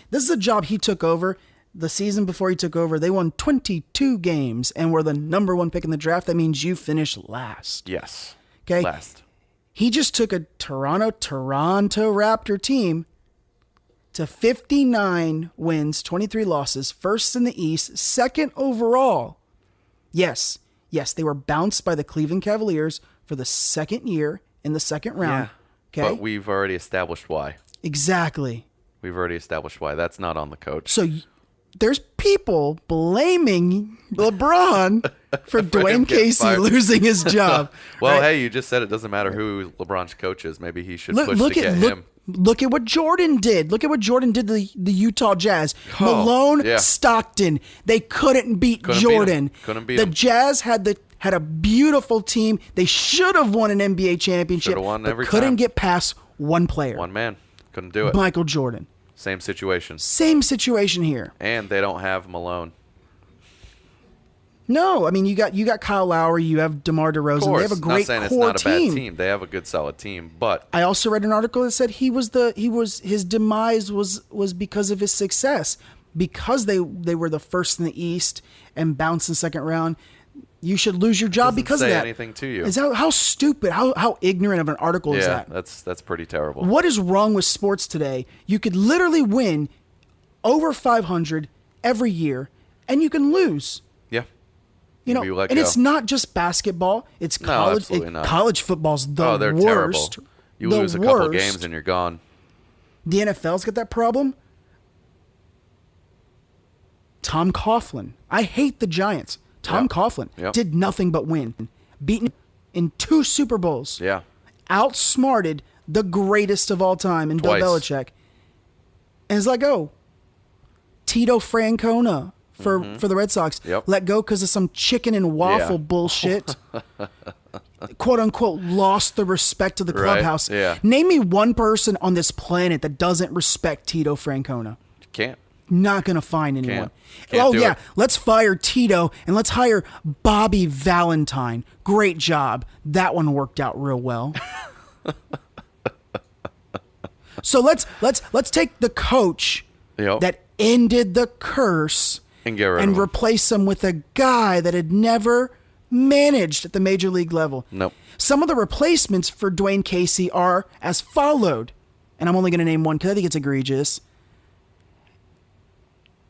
This is a job he took over. The season before he took over, they won 22 games and were the number 1 pick in the draft. That means you finished last. Yes. Okay. Last. He just took a Toronto Raptor team to 59 wins, 23 losses, first in the East, second overall. Yes, they were bounced by the Cleveland Cavaliers for the second year in the second round. Yeah. Okay. But we've already established why. Exactly. We've already established why. That's not on the coach. So there's people blaming LeBron for him Dwayne getting Casey fired. losing his job. Well, right? hey, you just said it doesn't matter who LeBron's coach is. Maybe he should push to get him. Look at what Jordan did. Look at what Jordan did to the Utah Jazz. Oh, Malone, yeah. Stockton. They couldn't beat Couldn't beat Jordan. him. Couldn't beat the him. Jazz had a beautiful team. They should have won an NBA championship, Should've won but every couldn't time. get past one player. One man. Couldn't do it. Michael Jordan. Same situation. Same situation here. And they don't have Malone. No, I mean you got Kyle Lowry, you have DeMar DeRozan. Of course. They have a great not saying it's core not a bad team. They have a good, solid team. But I also read an article that said his demise was because of his success. Because they were the first in the East and bounced in the second round, you should lose your job doesn't because say of that. anything to you. Is that how stupid, how ignorant of an article is yeah, that? that's pretty terrible. What is wrong with sports today? You could literally win over 500 every year, and you can lose. Yeah. You know, Be let and go. it's not just basketball. It's No, college. absolutely not. College football's the Oh, they're worst. terrible. You The lose a couple worst. games and you're gone. The NFL's got that problem. Tom Coughlin. I hate the Giants. Tom Yeah. Coughlin Yep. did nothing but win. Beaten in 2 Super Bowls. Yeah. Outsmarted the greatest of all time in Bill Twice. Belichick. And it's like, oh, Tito Francona for the Red Sox. Yep. Let go because of some chicken and waffle Yeah. bullshit. Quote unquote, lost the respect of the Right, clubhouse. yeah. Name me one person on this planet that doesn't respect Tito Francona. You can't. Not going to find anyone. Can't do yeah, it. let's fire Tito and let's hire Bobby Valentine. Great job. That one worked out real well. So let's take the coach Yep. that ended the curse And get rid of him. replace him with a guy that had never managed at the major league level. Nope. Some of the replacements for Dwayne Casey are as followed, and I'm only going to name one because I think it's egregious.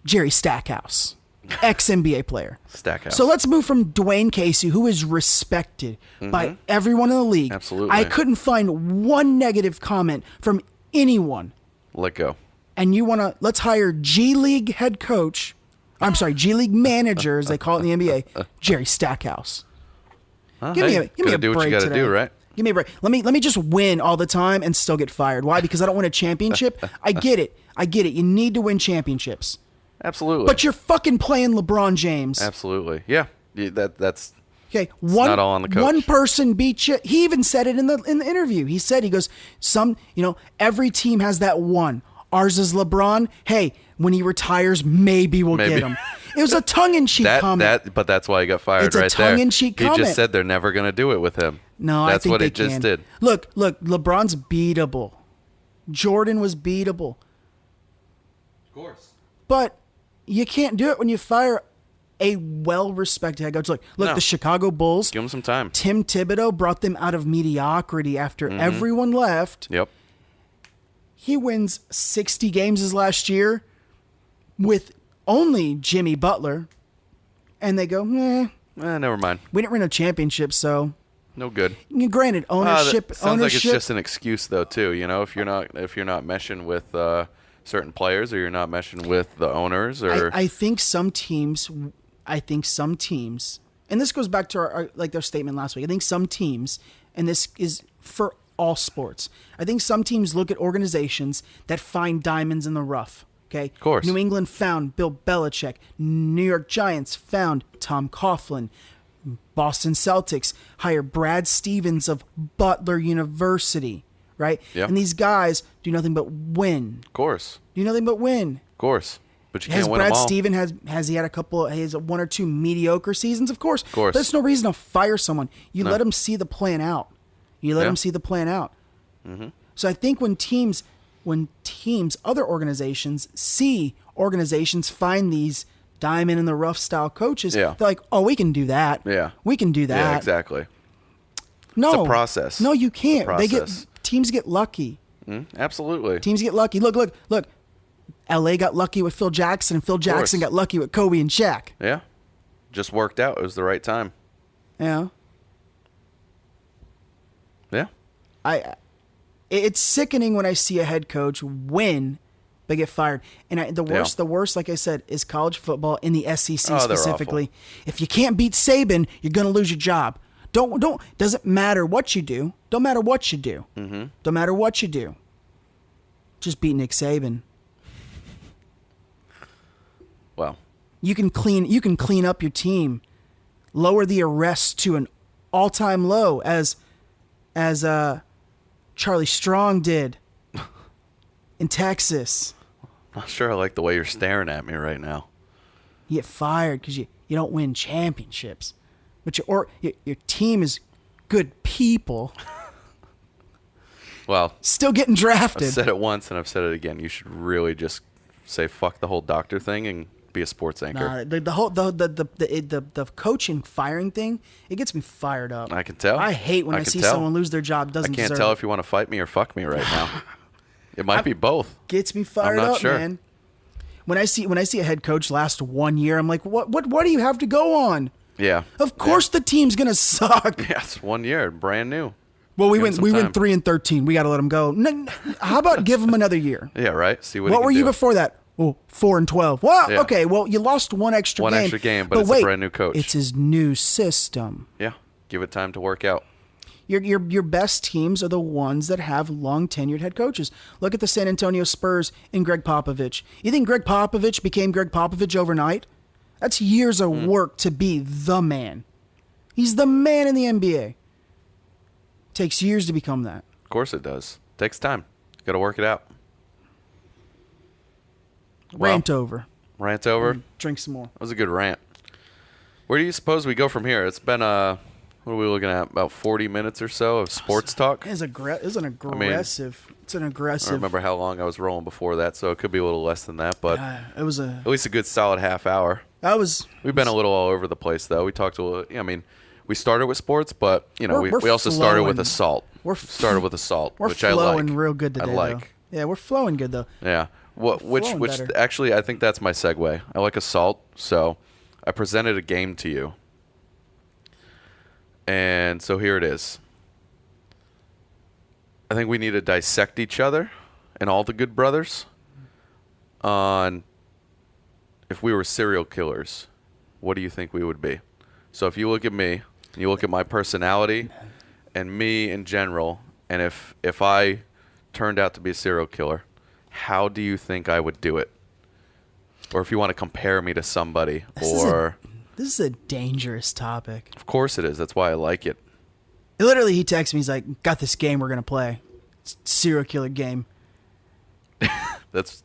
Jerry Stackhouse, ex-NBA player. Stackhouse. So let's move from Dwayne Casey, who is respected by everyone in the league. Absolutely. I couldn't find one negative comment from anyone. Let go. And let's hire G League head coach, I'm sorry, G League manager, as they call it in the NBA, Jerry Stackhouse. Give me a gotta break do what you gotta today. do, right? Give me a break. Let me just win all the time and still get fired. Why? Because I don't win a championship? I get it. You need to win championships. Absolutely. But you're fucking playing LeBron James. Absolutely. Yeah. That's Okay, not all on the coach. one person beat you. He even said it in the interview. He goes, every team has that one. Ours is LeBron. Hey, when he retires, maybe we'll get him. It was a tongue-in-cheek comment. but that's why he got fired It's a right there. tongue-in-cheek He comment. just said they're never going to do it with him. No, that's I think what they it just can. did. Look, LeBron's beatable. Jordan was beatable. Of course. But you can't do it when you fire a well-respected head coach. Look, No. the Chicago Bulls, Give him some time. Tim Thibodeau brought them out of mediocrity after everyone left. Yep. He wins 60 games his last year with only Jimmy Butler. And they go, Never mind. we didn't win a championship, so No good. granted, ownership. Sounds like it's just an excuse, though, too. You know, if you're not meshing with certain players, or you're not meshing with the owners, or I think some teams, and this goes back to their statement last week. I think some teams, and this is for all sports, I think some teams look at organizations that find diamonds in the rough. Okay, of course. New England found Bill Belichick. New York Giants found Tom Coughlin. Boston Celtics hire Brad Stevens of Butler University, right? Yeah. And these guys do nothing but win. Of course. Do nothing but win. Of course. But you Has can't win them Brad all. Stevens has he had one or two mediocre seasons? Of course. Of course. There's no reason to fire someone. You No. let them see the plan out. You let Yeah. them see the plan out. So I think when teams, other organizations see organizations find these diamond in the rough style coaches, Yeah. they're like, oh, we can do that. Yeah. We can do that. Yeah, exactly. No. It's a process. No, you can't. Process. Teams get lucky. Absolutely. Teams get lucky. Look. LA got lucky with Phil Jackson, and Phil Jackson got lucky with Kobe and Shaq. Yeah. Just worked out. It was the right time. Yeah. Yeah. It's sickening when I see a head coach win but get fired. And the worst, like I said, is college football in the SEC Oh, they're specifically. awful. If you can't beat Saban, you're going to lose your job. Doesn't matter what you do. Don't matter what you do. Mm-hmm. Don't matter what you do. Just beat Nick Saban. Well, You can clean up your team, lower the arrests to an all-time low as Charlie Strong did in Texas. not sure I like the way you're staring at me right now. You get fired because you don't win championships, but your team is good people. Well, Still getting drafted. I've said it once and I've said it again. You should really just say fuck the whole doctor thing and be a sports anchor. Nah, the coaching firing thing, it gets me fired up. I can tell. I hate when I can see tell. someone lose their job. I Doesn't can't deserve tell it. if you want to fight me or fuck me right now. It might be both. Gets me fired I'm not up, sure. man. When I see a head coach last 1 year, I'm like, what do you have to go on? Yeah. Of course the team's gonna suck. Yeah, it's 1 year, brand new. Well, we Give him went some we time. went 3-13. We got to let him go. How about give him another year? Yeah, right. See what. What he were can you do. before that? Oh, 4-12. Well, Yeah. okay. Well, you lost one extra One game. extra game, but it's a wait, brand new coach. It's his new system. Yeah, give it time to work out. Your best teams are the ones that have long tenured head coaches. Look at the San Antonio Spurs and Greg Popovich. You think Greg Popovich became Greg Popovich overnight? That's years of work to be the man. He's the man in the NBA. Takes years to become that. Of course it does. Takes time. Got to work it out. Well, Rant over. Rant over. Drink some more. That was a good rant. Where do you suppose we go from here? It's been what are we looking at? About 40 minutes or so of sports talk. It's an aggressive. It's an I aggressive. don't remember how long I was rolling before that, so it could be a little less than that, but It was at least a good solid half hour. We've been a little all over the place, though. We talked a little. I mean, we started with sports, but We're we also started with flowing. assault. We're started with assault, We're which I flowing like. real good today. I like. Though. Yeah, we're flowing good though. Yeah. Which flowing better. actually I think that's my segue. I like assault, so I presented a game to you. And so here it is. I think we need to dissect each other and all the good brothers on if we were serial killers, what do you think we would be? So if you look at me, you look at my personality and me in general, and if I turned out to be a serial killer, how do you think I would do it? Or if you want to compare me to somebody, This is a dangerous topic. Of course it is. That's why I like it. Literally, he texts me. He's like, "Got this game we're gonna play. It's a serial killer game." It's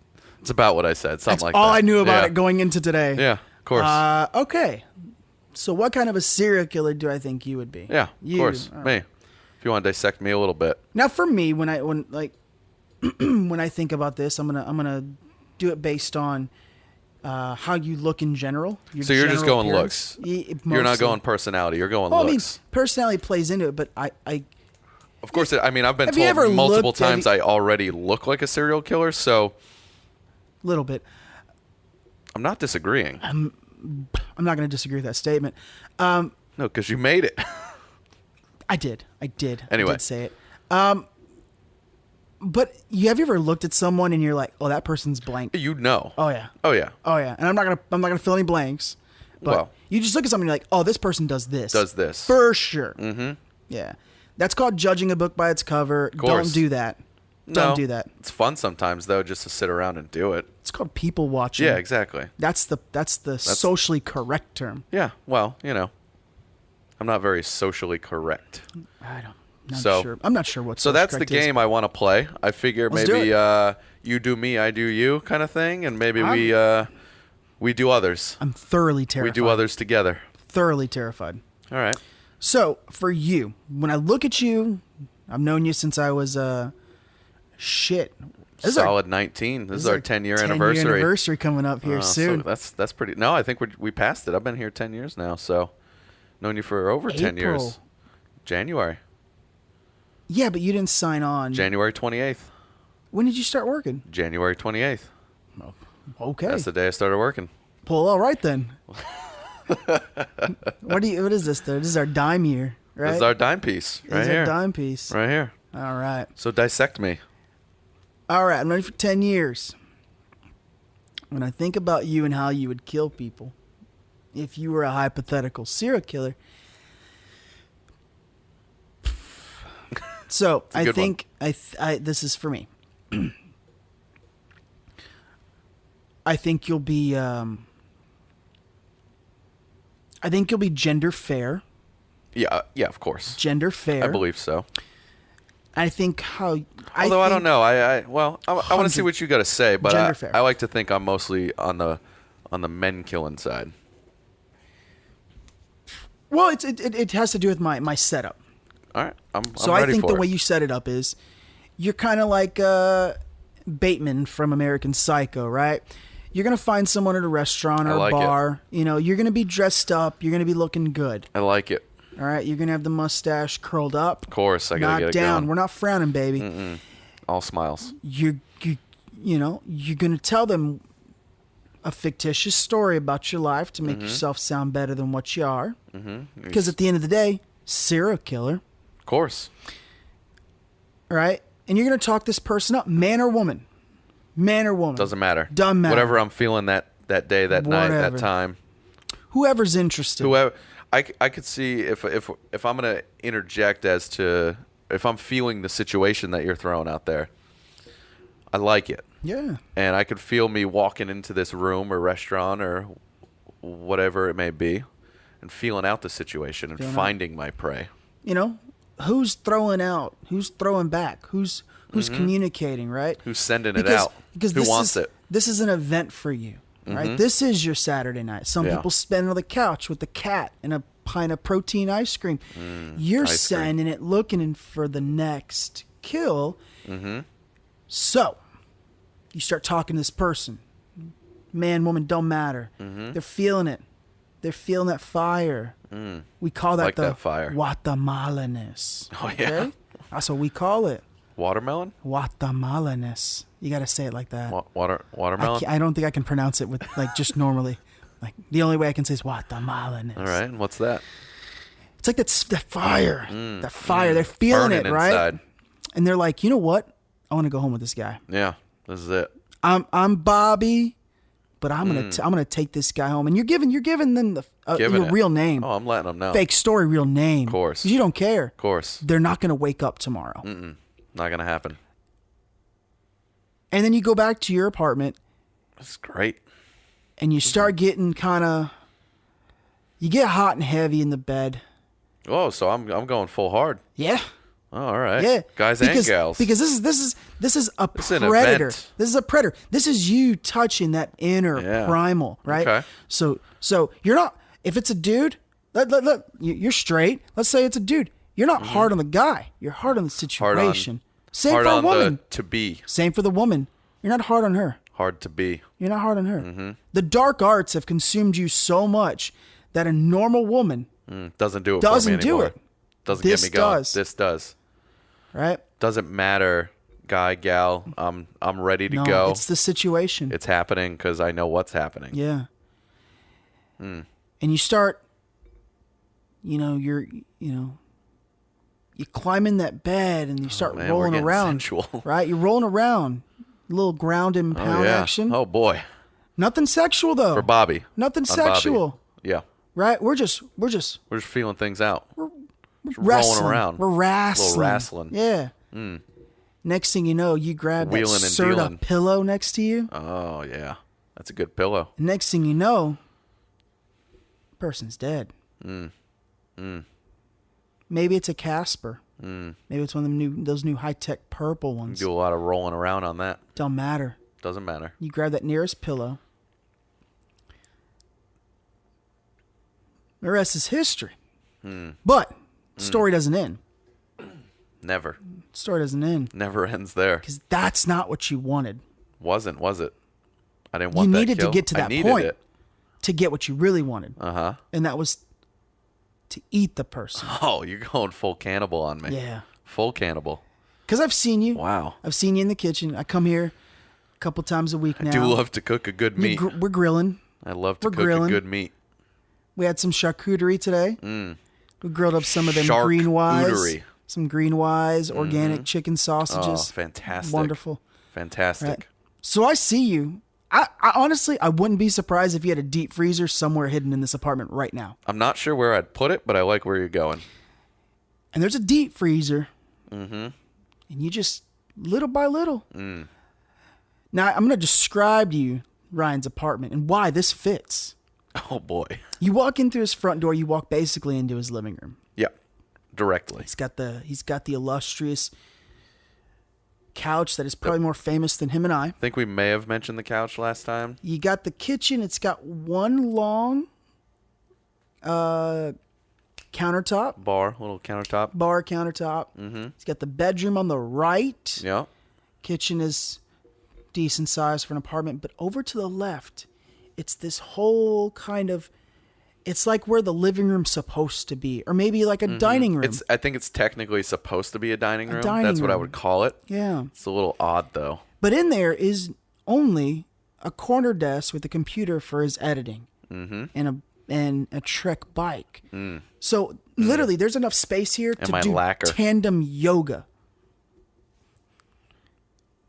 about what I said. Something That's like all that. I knew about Yeah. it going into today. Yeah, of course. Okay. So, what kind of a serial killer do I think you would be? Yeah, of course. All right. Me. If you want to dissect me a little bit. Now, for me, when I think about this, I'm gonna do it based on how you look in general. So you're just general going appearance. looks. You're not going personality. You're going Well, I mean, looks. personality plays into it, but I Of course, I've been Have you ever told multiple looked- have times you- I already look like a serial killer, so little bit. I'm not disagreeing. I'm not going to disagree with that statement. No, because you made it. I did. Anyway. I did say it. But have you ever looked at someone and you're like, oh, that person's blank? You know. Oh yeah. Oh, yeah. Oh yeah. And I'm not gonna fill any blanks. But Well. you just look at something and you're like, oh, this person does this. Does this. For sure. Mm-hmm. Yeah. That's called judging a book by its cover. course. Don't do that. Don't do that. It's fun sometimes, though, just to sit around and do it. It's called people watching. Yeah, exactly. That's the socially correct term. Yeah, well, I'm not very socially correct. I'm not sure what. So that's the game I want to play. I figure Let's do maybe you do me, I do you kind of thing, and maybe we do others. I'm thoroughly terrified. We do others together. Thoroughly terrified. All right. So for you, when I look at you, I've known you since I was shit. Solid 19. This is our 10-year anniversary. 10-year anniversary coming up here soon. So that's pretty. No, I think we passed it. I've been here 10 years now, so known you for over 10 years. January. Yeah, but you didn't sign on. January 28th. When did you start working? January 28th. Okay. That's the day I started working. Well, all right then. What is this though? This is our dime year, right? This is our dime piece right This is here. our dime piece. Right here. All right. So dissect me. All right. I'm ready for 10 years. When I think about you and how you would kill people, if you were a hypothetical serial killer. So I think this is for me. I think you'll be gender fair. Yeah, of course. Gender fair. I believe so. I think Although I don't know. I want to see what you got to say, but Gender fair. I like to think I'm mostly on the men killing side. Well, it has to do with my setup. All right, I'm So ready I think for the it. way you set it up is you're kind of like Bateman from American Psycho, right? You're going to find someone at a restaurant or I like a it. bar. You're going to be dressed up. You're going to be looking good. I like it. All right? You're going to have the mustache curled up. Of course, I gotta knocked get it down. going. We're not frowning, baby. All smiles. You're going to tell them a fictitious story about your life to make yourself sound better than what you are. Because at the end of the day, serial killer. Of course. All right? And you're going to talk this person up, man or woman. Man or woman. Doesn't matter. Doesn't matter. Whatever I'm feeling that day, that night, Whatever. that time. Whoever's interested. Whoever. I could see if I'm going to interject as to if I'm feeling the situation that you're throwing out there. I like it. Yeah. And I could feel me walking into this room or restaurant or whatever it may be and feeling out the situation and finding my prey. Who's throwing out? Who's throwing back? Who's communicating, right? Who's sending it out? Because Who wants it? This is an event for you, right? This is your Saturday night. Some Yeah. people spend on the couch with the cat and a pint of protein ice cream. You're ice cream. sending it looking for the next kill. So you start talking to this person. Man, woman, don't matter. They're feeling it. They're feeling that fire. We call that Like the that fire. Guatemalaness. Oh, yeah. That's what we call it. Watermelon? Guatemalaness. You got to say it like that. Watermelon? I don't think I can pronounce it with just normally. Like the only way I can say is Guatemalaness. All right. And what's that? It's like that fire. That fire. They're feeling Burning it, right? inside. And they're like, you know what? I want to go home with this guy. Yeah. This is it. I'm Bobby, but I'm gonna take this guy home. And you're giving them Giving your it. real name. Oh, I'm letting them know. Fake story, real name. Of course. 'Cause you don't care. Of course. They're not gonna wake up tomorrow. Not going to happen. And then you go back to your apartment That's great. and you start getting you get hot and heavy in the bed. Oh, so I'm going full hard. Yeah. Oh, all right. Yeah. Guys because, and gals. Because this is a This is an predator. event. This is a predator. This is you touching that inner Yeah. primal, right? Okay. So you're not, if it's a dude, you're straight. Let's say it's a dude. You're not hard on the guy. You're hard on the situation. Same hard for a on woman. the to be. Same for the woman. You're not hard on her. Hard to be. You're not hard on her. The dark arts have consumed you so much that a normal woman, Doesn't do it Doesn't for me do anymore. it. Doesn't This get me going. does. This does. right? Doesn't matter, guy, gal. I'm ready to No, go. it's the situation. It's happening because I know what's happening. Yeah. And you start, you climb in that bed and you start man, we're rolling getting around. sensual. Right? You're rolling around. A little ground and Oh, pound yeah. action. Oh boy, Nothing sexual though. for Bobby. Nothing On Bobby. sexual. Yeah. right? We're just We're just feeling things out. Just wrestling. rolling around. We're wrestling. A little wrestling. Yeah. Next thing you know, you grab Wheeling that and Serta dealing. pillow next to you. Oh, yeah. That's a good pillow. And next thing you know, person's dead. Maybe it's a Casper. Maybe it's one of those new high-tech purple You ones. do a lot of rolling around on that. Don't matter. Doesn't matter. You grab that nearest pillow. The rest is history. But the story doesn't end. Never. The story doesn't end. Never ends there. Because that's not what you wanted. Wasn't, was it? I didn't want You that needed kill. to get to I that needed point it. to get what you really wanted. Uh-huh. And that was to eat the person. Oh, you're going full cannibal on me. Yeah. Full cannibal. Because I've seen you. Wow. I've seen you in the kitchen. I come here a couple times a week now. I do love to cook a good meat. We're grilling. I love to we're cook grilling. a good meat. We had some charcuterie today. We grilled up some of them green wise. Charcuterie. Some green wise organic chicken Oh, sausages. fantastic. Wonderful. Fantastic. Right. So I see you. I honestly, I wouldn't be surprised if you had a deep freezer somewhere hidden in this apartment right now. I'm not sure where I'd put it, but I like where you're going. And there's a deep freezer. And you just, little by little. Now, I'm going to describe to you Ryan's apartment and why this fits. Oh, boy. You walk in through his front door, you walk basically into his living room. Yeah. Directly. He's got the illustrious couch that is probably more famous than him and I. I think we may have mentioned the couch last time. You got the kitchen. It's got one long countertop, Little countertop. bar countertop. It's got the bedroom on the right. Yeah. Kitchen is decent size for an apartment, but over to the left, it's this whole kind of, it's like where the living room's supposed to be, or maybe like a dining room. I think it's technically supposed to be a dining room. dining That's what I room. would call it. Yeah. It's a little odd, though. But in there is only a corner desk with a computer for his editing and a Trek bike. So literally, there's enough space here to my do lacquer. tandem yoga.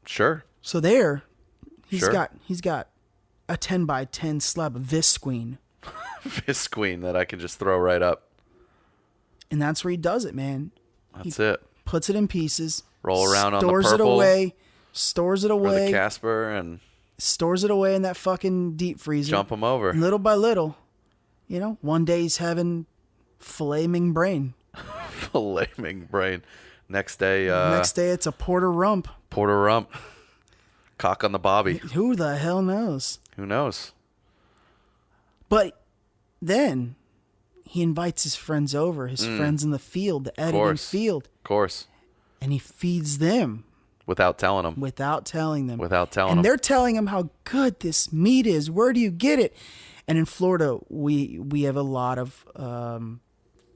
Sure. So there, he's Sure. got a 10 by 10 slab of Visqueen, Visqueen that I can just throw right up. and that's where he does it, man. That's it. Puts it in pieces, Roll around on the stores it purple away, stores it or the away, Casper and stores it away in that fucking deep freezer. jump them over. And little by little, one day he's having flaming brain. Flaming brain. Next day, Next day it's a porter rump. Porter rump. Cock on the bobby. Who the hell knows? Who knows? But then he invites his friends over, his friends in the field, the editing course. field, Of course. and he feeds them Without telling them. without telling them. Without telling and them. they're telling him how good this meat is. Where do you get it? And in Florida, we have a lot of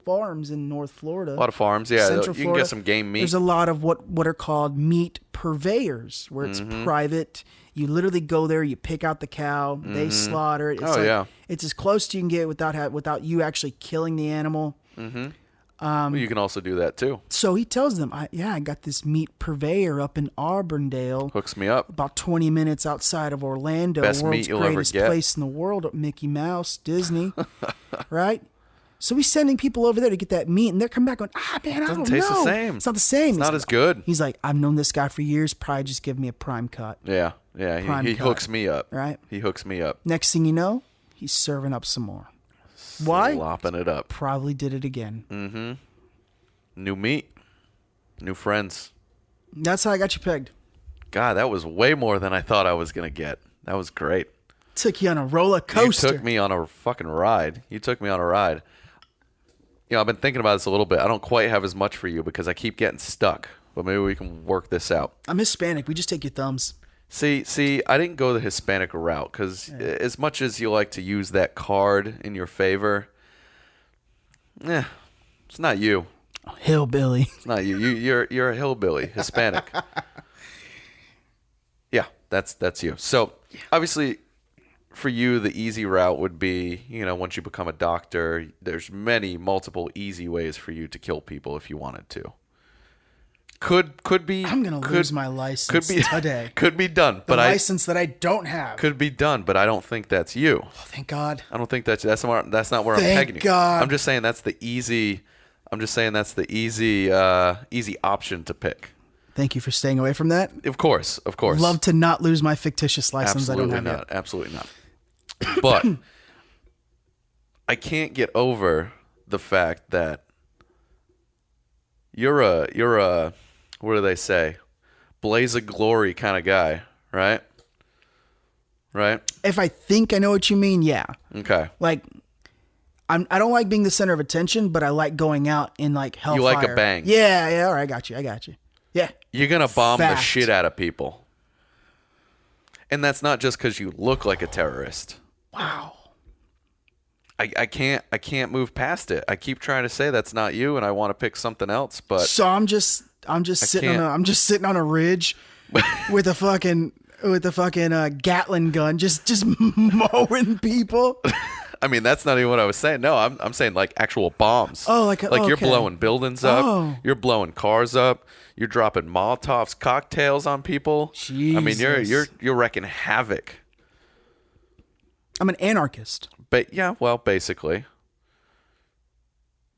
farms in North Florida. A lot of farms. Yeah, Central you can Florida. get some game meat. There's a lot of what are called meat purveyors, where it's private. You literally go there, you pick out the cow, they slaughter it. It's yeah. It's as close to you can get without you actually killing the animal. Well, you can also do that too. So he tells them, I got this meat purveyor up in Auburndale, Hooks me up. about 20 minutes outside of Orlando, Best world's meat you'll ever greatest get. place in the world, Mickey Mouse, Disney, right? So he's sending people over there to get that meat, and they're coming back going, man, I don't taste the know. same. It's not the same. It's not as good. He's like, I've known this guy for years. Probably just give me a prime cut. Yeah. Prime He cut. hooks me up. Right. He hooks me up. Next thing you know, he's serving up some more. Why? Slopping it up. Probably did it again. New meat. New friends. That's how I got you pegged. God, that was way more than I thought I was going to get. That was great. Took you on a roller coaster. You took me on a fucking ride. I've been thinking about this a little bit. I don't quite have as much for you because I keep getting stuck. But maybe we can work this out. I'm Hispanic. We just take your thumbs. See, I didn't go the Hispanic route because as much as you like to use that card in your favor, it's not you. Hillbilly. It's not you. You're a hillbilly, Hispanic. Yeah, that's you. So obviously, for you, the easy route would be, once you become a doctor, there's multiple easy ways for you to kill people if you wanted to. Could be. I'm gonna lose my license today. Could be done, The but license that I don't have. could be done, but I don't think that's you. Oh, thank God. I don't think that's not where I'm Thank pegging you. God. I'm just saying that's the easy. Easy option to pick. Thank you for staying away from that. Of course. Love to not lose my fictitious license. Absolutely I don't have not. yet. Absolutely not. But I can't get over the fact that you're a what do they say? Blaze of glory kind of guy, right? Right? If I think I know what you mean, yeah. Okay. Like, I don't like being the center of attention, but I like going out in like hellfire. You like a bang. Yeah. All right, I got you. Yeah. You're going to bomb the Fact. shit out of people. And that's not just because you look like a terrorist. Wow. I can't move past it. I keep trying to say that's not you, and I want to pick something else, but So I'm just sitting on a ridge with a fucking Gatling gun, just mowing people. I mean, that's not even what I was saying. No, I'm saying like actual bombs. Oh, like you're okay. blowing buildings up. Oh. You're blowing cars up. You're dropping Molotovs, cocktails on people. Jesus. I mean, you're wrecking havoc. I'm an anarchist. But yeah, well, basically.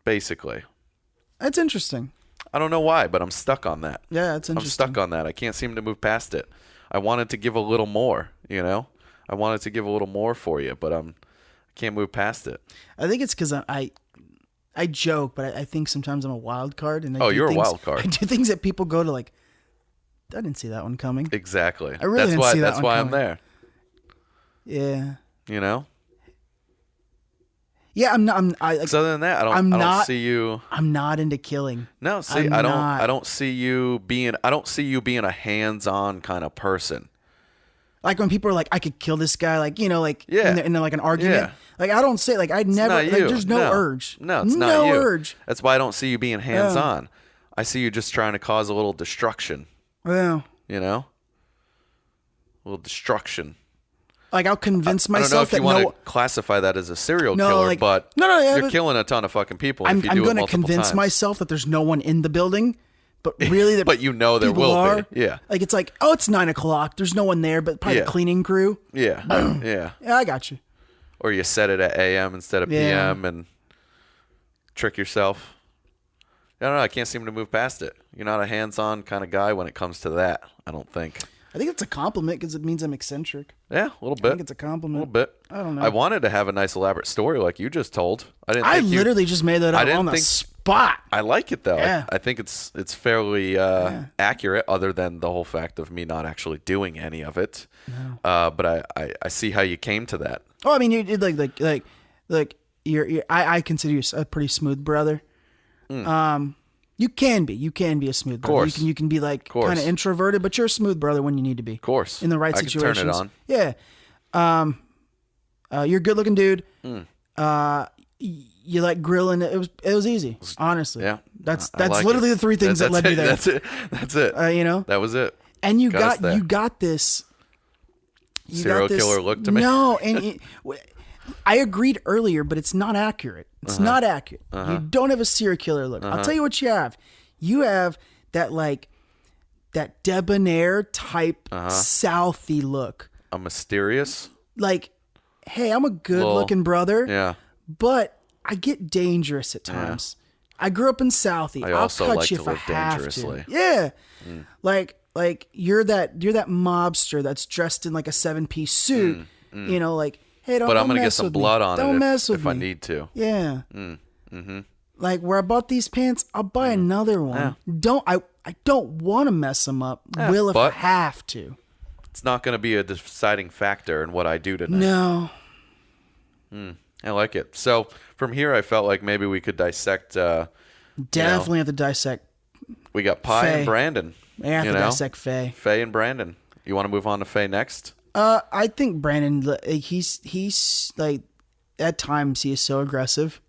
That's interesting. I don't know why, but I'm stuck on that. Yeah, that's interesting. I'm stuck on that. I can't seem to move past it. I wanted to give a little more, I wanted to give a little more for you, but I can't move past it. I think it's because I joke, but I think sometimes I'm a wild card. And you're a wild card. I do things that people go to like, I didn't see that one coming. Exactly. I really didn't see that That's one why coming. I'm there. Yeah. Yeah, I'm not. So other than that, I don't see you. I'm not into killing. No, see, I don't see you being a hands-on kind of person. Like when people are like, I could kill this guy, like Yeah. in like an argument. Yeah. Like I don't say, like I'd never. Not Like, you. there's no urge. No, it's not you. No urge. That's why I don't see you being hands-on. I see you just trying to cause a little destruction. Well, A little destruction. like I'll convince I don't know myself if you that want no. to classify that as a serial No, killer, like- but yeah, you're but- killing a ton of fucking people. I'm if you do it going to multiple convince times. myself that there's no one in the building, but really, that But you know there people will are. be. Yeah. Like it's like, oh, it's 9:00. There's no one there, but probably Yeah. the cleaning crew. Yeah. Yeah. Yeah, I got you. Or you set it at AM instead of Yeah. PM and trick yourself. I don't know. I can't seem to move past it. You're not a hands-on kind of guy when it comes to that, I don't think. I think it's a compliment because it means I'm eccentric. Yeah, a little I bit. think it's a A compliment. little bit. I don't know. I wanted to have a nice elaborate story like you just told. I literally just made that I up didn't on the think- spot. I like it though. Yeah. I think it's fairly accurate, other than the whole fact of me not actually doing any of it. No. But I see how you came to that. Oh, I mean, you did like you're. I consider you a pretty smooth brother. You can be a smooth brother. course. You can be like Course. kind of introverted, but you're a smooth brother when you need to be. Of course. In the right I can situations. turn it on. Yeah. You're a good looking dude. You like grilling. It was easy, honestly. Yeah. That's I like literally it. the three things that led me there. That's it. That's it. That was it. And you Got us there. got this Serial killer look to me. No, and I agreed earlier, but it's not accurate. It's not accurate. You don't have a serial killer look. I'll tell you what you have. You have that debonair type Southie look. A mysterious. Like, hey, I'm a good looking brother, Yeah. but I get dangerous at times. I grew up in Southie. I also I'll cut like you to if I live have dangerously. to. Yeah. Like you're that mobster that's dressed in like a 7-piece suit. Like, hey, don't. But I'm going to get some blood on don't it mess with if me. I need to. Yeah. Like where I bought these pants, I'll buy another one. I don't want to mess them up. Will if I but- have to. It's not going to be a deciding factor in what I do tonight. No. I like it. So from here, I felt like maybe we could dissect. Definitely have to dissect. We got Pi Faye. and Brandon. I have to dissect Faye. Faye and Brandon. You want to move on to Faye next? I think Brandon. He's like at times he is so aggressive.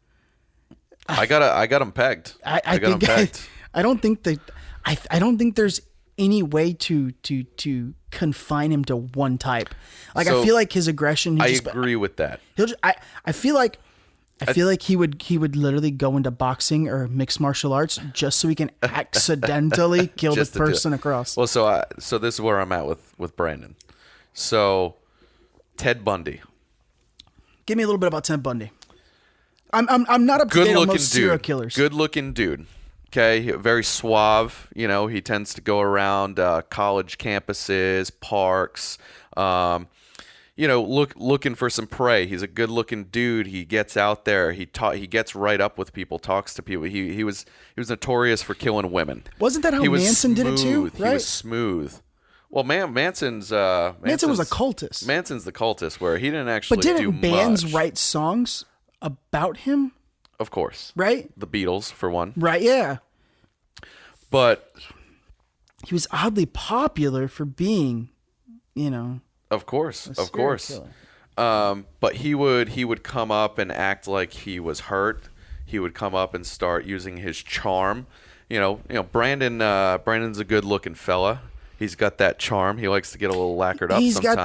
I got him pegged. I got him think pegged. I don't think that I don't think there's any way to confine him to one type. Like So, I feel like his aggression. I agree with that. I feel like I feel like he would literally go into boxing or mixed martial arts just so he can accidentally kill the Just to do it. person across. Well, so this is where I'm at with Brandon. So Ted Bundy, Give me a little bit about Ted Bundy. I'm not up to good date on looking most serial dude, killers. good looking dude. Okay, very suave. You know, he tends to go around college campuses, parks. You know, looking for some prey. He's a good-looking dude. He gets out there. He gets right up with people, talks to people. He was notorious for killing women. Wasn't that how He was Manson did it too? smooth. Right? He was smooth. Well, Manson was a cultist. Manson's the cultist, where he didn't actually But didn't do bands much. write songs about him? Of course, Right? the Beatles for one. Right, yeah. But He was oddly popular for being, you know, of course, a serial killer. but he would come up and act like he was hurt. He would come up and start using his charm. You know, Brandon's a good-looking fella. He's got that charm. He likes to get a little lacquered up He's sometimes.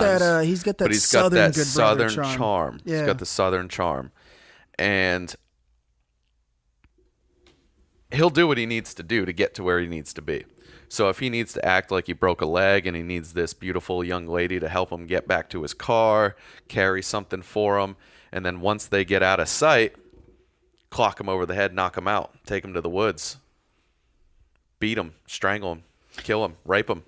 he's got that but he's southern got that good brother southern charm. Yeah. He's got the southern charm, and he'll do what he needs to do to get to where he needs to be. So if he needs to act like he broke a leg and he needs this beautiful young lady to help him get back to his car, carry something for him, and then once they get out of sight, clock him over the head, knock him out, take him to the woods, beat him, strangle him, kill him, rape him.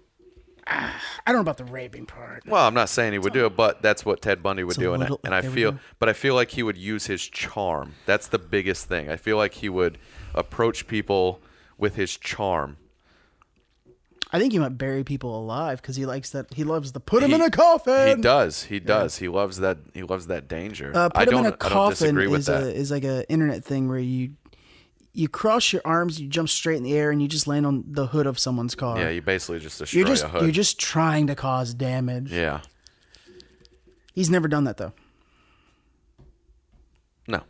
I don't know about the raping part. Well, I'm not saying he would do it, but that's what Ted Bundy would do. And I feel like he would use his charm. That's the biggest thing. I feel like he would approach people with his charm. I think he might bury people alive because he likes that. He loves the put him in a coffin. He does. He does. He loves that. He loves that danger. Put him in a I don't coffin disagree with that. is like an internet thing where you cross your arms, you jump straight in the air, and you just land on the hood of someone's car. Yeah, you basically just destroy a hood. You're just trying to cause damage. Yeah. He's never done that though. No.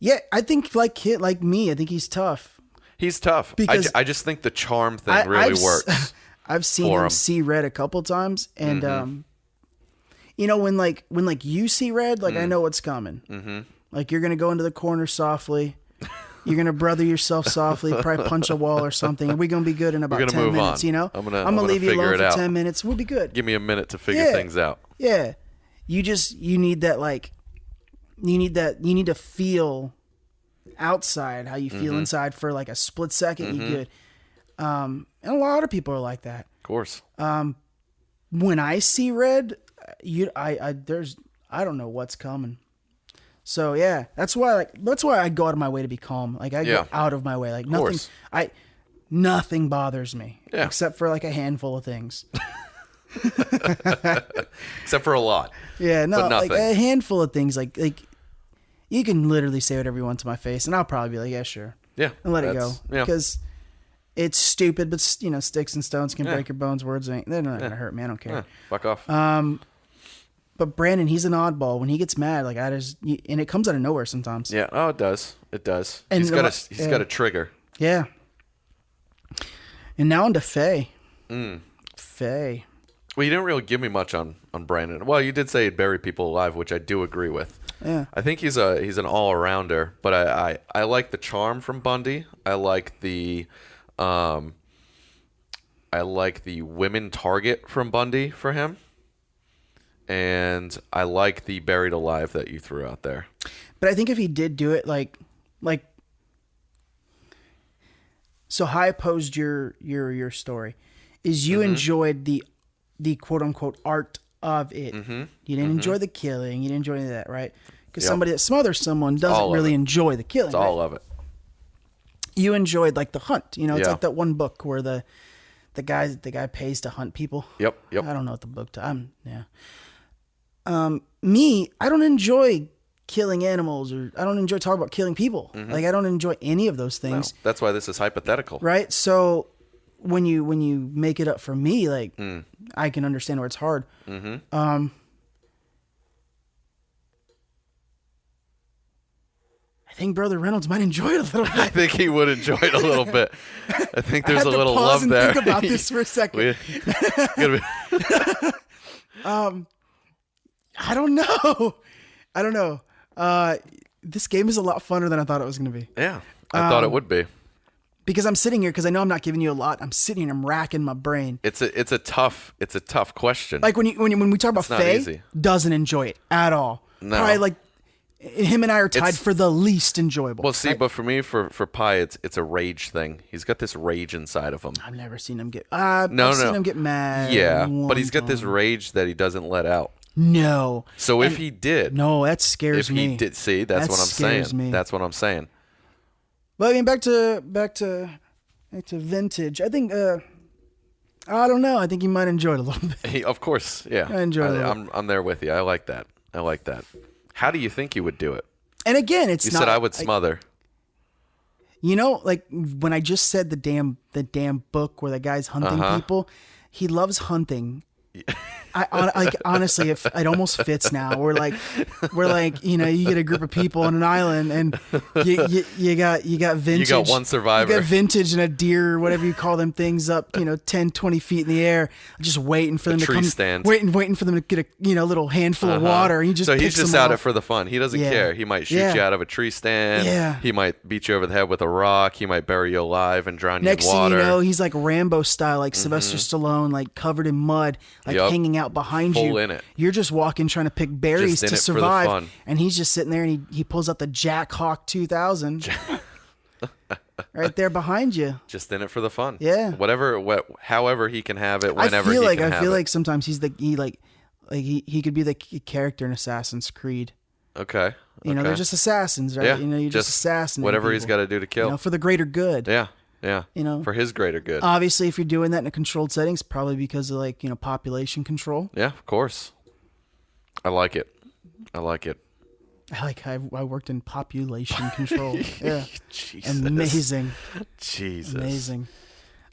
Yeah, I think like me, I think he's tough. He's tough. Because I just think the charm thing really works. I've seen him see red a couple times, and you know when you see red, like I know what's coming. Mm-hmm. Like you're gonna go into the corner softly. You're gonna brother yourself softly, probably punch a wall or something, and we're gonna be good in about 10 move minutes. on. You know, I'm gonna leave you figure alone it for out. 10 minutes. We'll be good. Give me a minute to figure things out. Yeah, you need that you need to feel outside how you feel inside for like a split second. You good. And a lot of people are like that. Of course. When I see red, I don't know what's coming. So yeah, that's why I go out of my way to be calm. Like I go out of my way. Like nothing bothers me except for like a handful of things. Except for a lot. Yeah, no, but nothing. like a handful of things. Like you can literally say whatever you want to my face, and I'll probably be like, yeah, sure. Yeah. And let it go. Yeah. Because it's stupid, but sticks and stones can break your bones. Words they're not gonna hurt me. I don't care. Yeah, fuck off. But Brandon, he's an oddball. When he gets mad, like and it comes out of nowhere sometimes. Yeah. Oh, it does. It does. And He's got a trigger. Yeah. And now into Faye. Faye. Well, you didn't really give me much on Brandon. Well, you did say he'd bury people alive, which I do agree with. Yeah. I think he's an all-arounder, but I like the charm from Bundy. I like the women target from Bundy for him. And I like the buried alive that you threw out there. But I think if he did do it like so how I posed your story is you enjoyed the quote unquote art of it. Mm-hmm. You didn't enjoy the killing. You didn't enjoy any of that, right? Because somebody that smothers someone doesn't really enjoy the killing. It's all of it. You enjoyed like the hunt. You know, it's like that one book where the guy pays to hunt people. Yep. I don't know what the book. Me, I don't enjoy killing animals, or I don't enjoy talking about killing people. Like I don't enjoy any of those things. No, that's why this is hypothetical, right? So when you make it up for me, like I can understand where it's hard. I think Brother Reynolds might enjoy it a little bit. I think he would enjoy it a little bit. I think there's a little love and there. Think about this for a second. I don't know. This game is a lot funner than I thought it was going to be. Yeah, I thought it would be. Because I'm sitting here, because I know I'm not giving you a lot. I'm sitting here, I'm racking my brain. It's a tough question. Like when we talk about It's not Faye, easy. doesn't enjoy it at all. No. Probably like him and I are tied It's- for the least enjoyable. Well, see, right? but for me, for Pi, it's a rage thing. He's got this rage inside of him. I've never seen him get. No, I've seen him get mad. Yeah, one but he's got this time. rage that he doesn't let out. No. So if he did, No, that scares if me. he did, see, that's That what I'm scares saying. me. That's what I'm saying. But I mean, back to vintage. I think. I don't know. I think you might enjoy it a little bit. Of course, yeah. I enjoy it a little. I'm there with you. I like that. How do you think you would do it? And again, it's You not. said I would smother. You know, like when I just said the damn book where the guy's hunting people, he loves hunting. Like honestly, it almost fits now. We're like, you know, you get a group of people on an island, and you got vintage. You got one survivor. You got vintage and a deer, whatever you call them things, up 10, 20 feet in the air, just waiting for them to tree come. stand. Waiting for them to get a little handful of water. And he just so he's picks just them out off. it for the fun. He doesn't Yeah. care. He might shoot Yeah. you out of a tree stand. Yeah. He might beat you over the head with a rock. He might bury you alive and drown Next you in water. thing you know, he's like Rambo style, like Sylvester Stallone, like covered in mud, like Yup. hanging out behind Full you. in it. You're just walking, trying to pick berries Just in to it for the survive, fun. and he's just sitting there, and he pulls out the Jack Hawk 2000, right there behind you. Just in it for the fun. Yeah. However he can have it, whenever I feel he like can have it. sometimes he could be the character in Assassin's Creed. Okay. You know, they're just assassins, right? Yeah. You know, you're just assassinating whatever he's people, got to do to kill. you know, for the greater good. Yeah. Yeah. You know. For his greater good. Obviously, if you're doing that in a controlled setting, it's probably because of population control. Yeah, of course. I like it. I worked in population control. Yeah, Jesus. amazing, Jesus. amazing.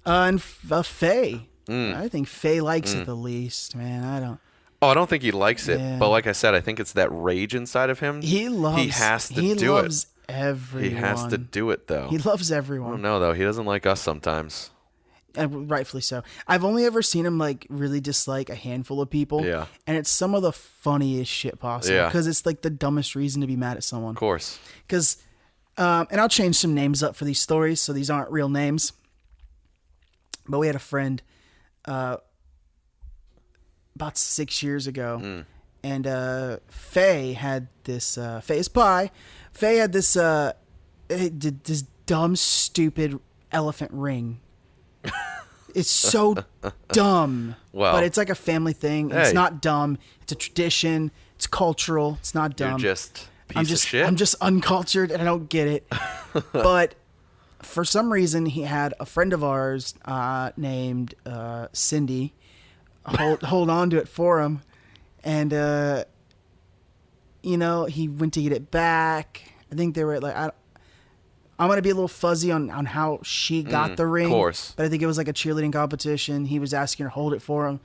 And Faye, Mm. I think Faye likes it the least. Man, I don't. Oh, I don't think he likes it, Yeah. but like I said, I think it's that rage inside of him. He loves. He has to he do loves it. Everyone. He has to do it though. He loves I everyone. don't know though. He doesn't like us sometimes. And rightfully so. I've only ever seen him like really dislike a handful of people. Yeah. And it's some of the funniest shit possible. Yeah. Because it's like the dumbest reason to be mad at someone. Of course. Because, and I'll change some names up for these stories, so these aren't real names. But we had a friend about 6 years ago, and Faye had this. Faye's pie. Faye had this. This dumb, stupid elephant ring. It's so dumb. Well, but it's like a family thing. It's hey. not dumb. It's a tradition. It's cultural. It's not dumb. You're just a piece I'm of just shit. I'm just uncultured and I don't get it. But for some reason, he had a friend of ours named Cindy hold on to it for him, and he went to get it back. I think they were like I'm gonna be a little fuzzy on how she got the ring. Of course. But I think it was like a cheerleading competition. He was asking her to hold it for him.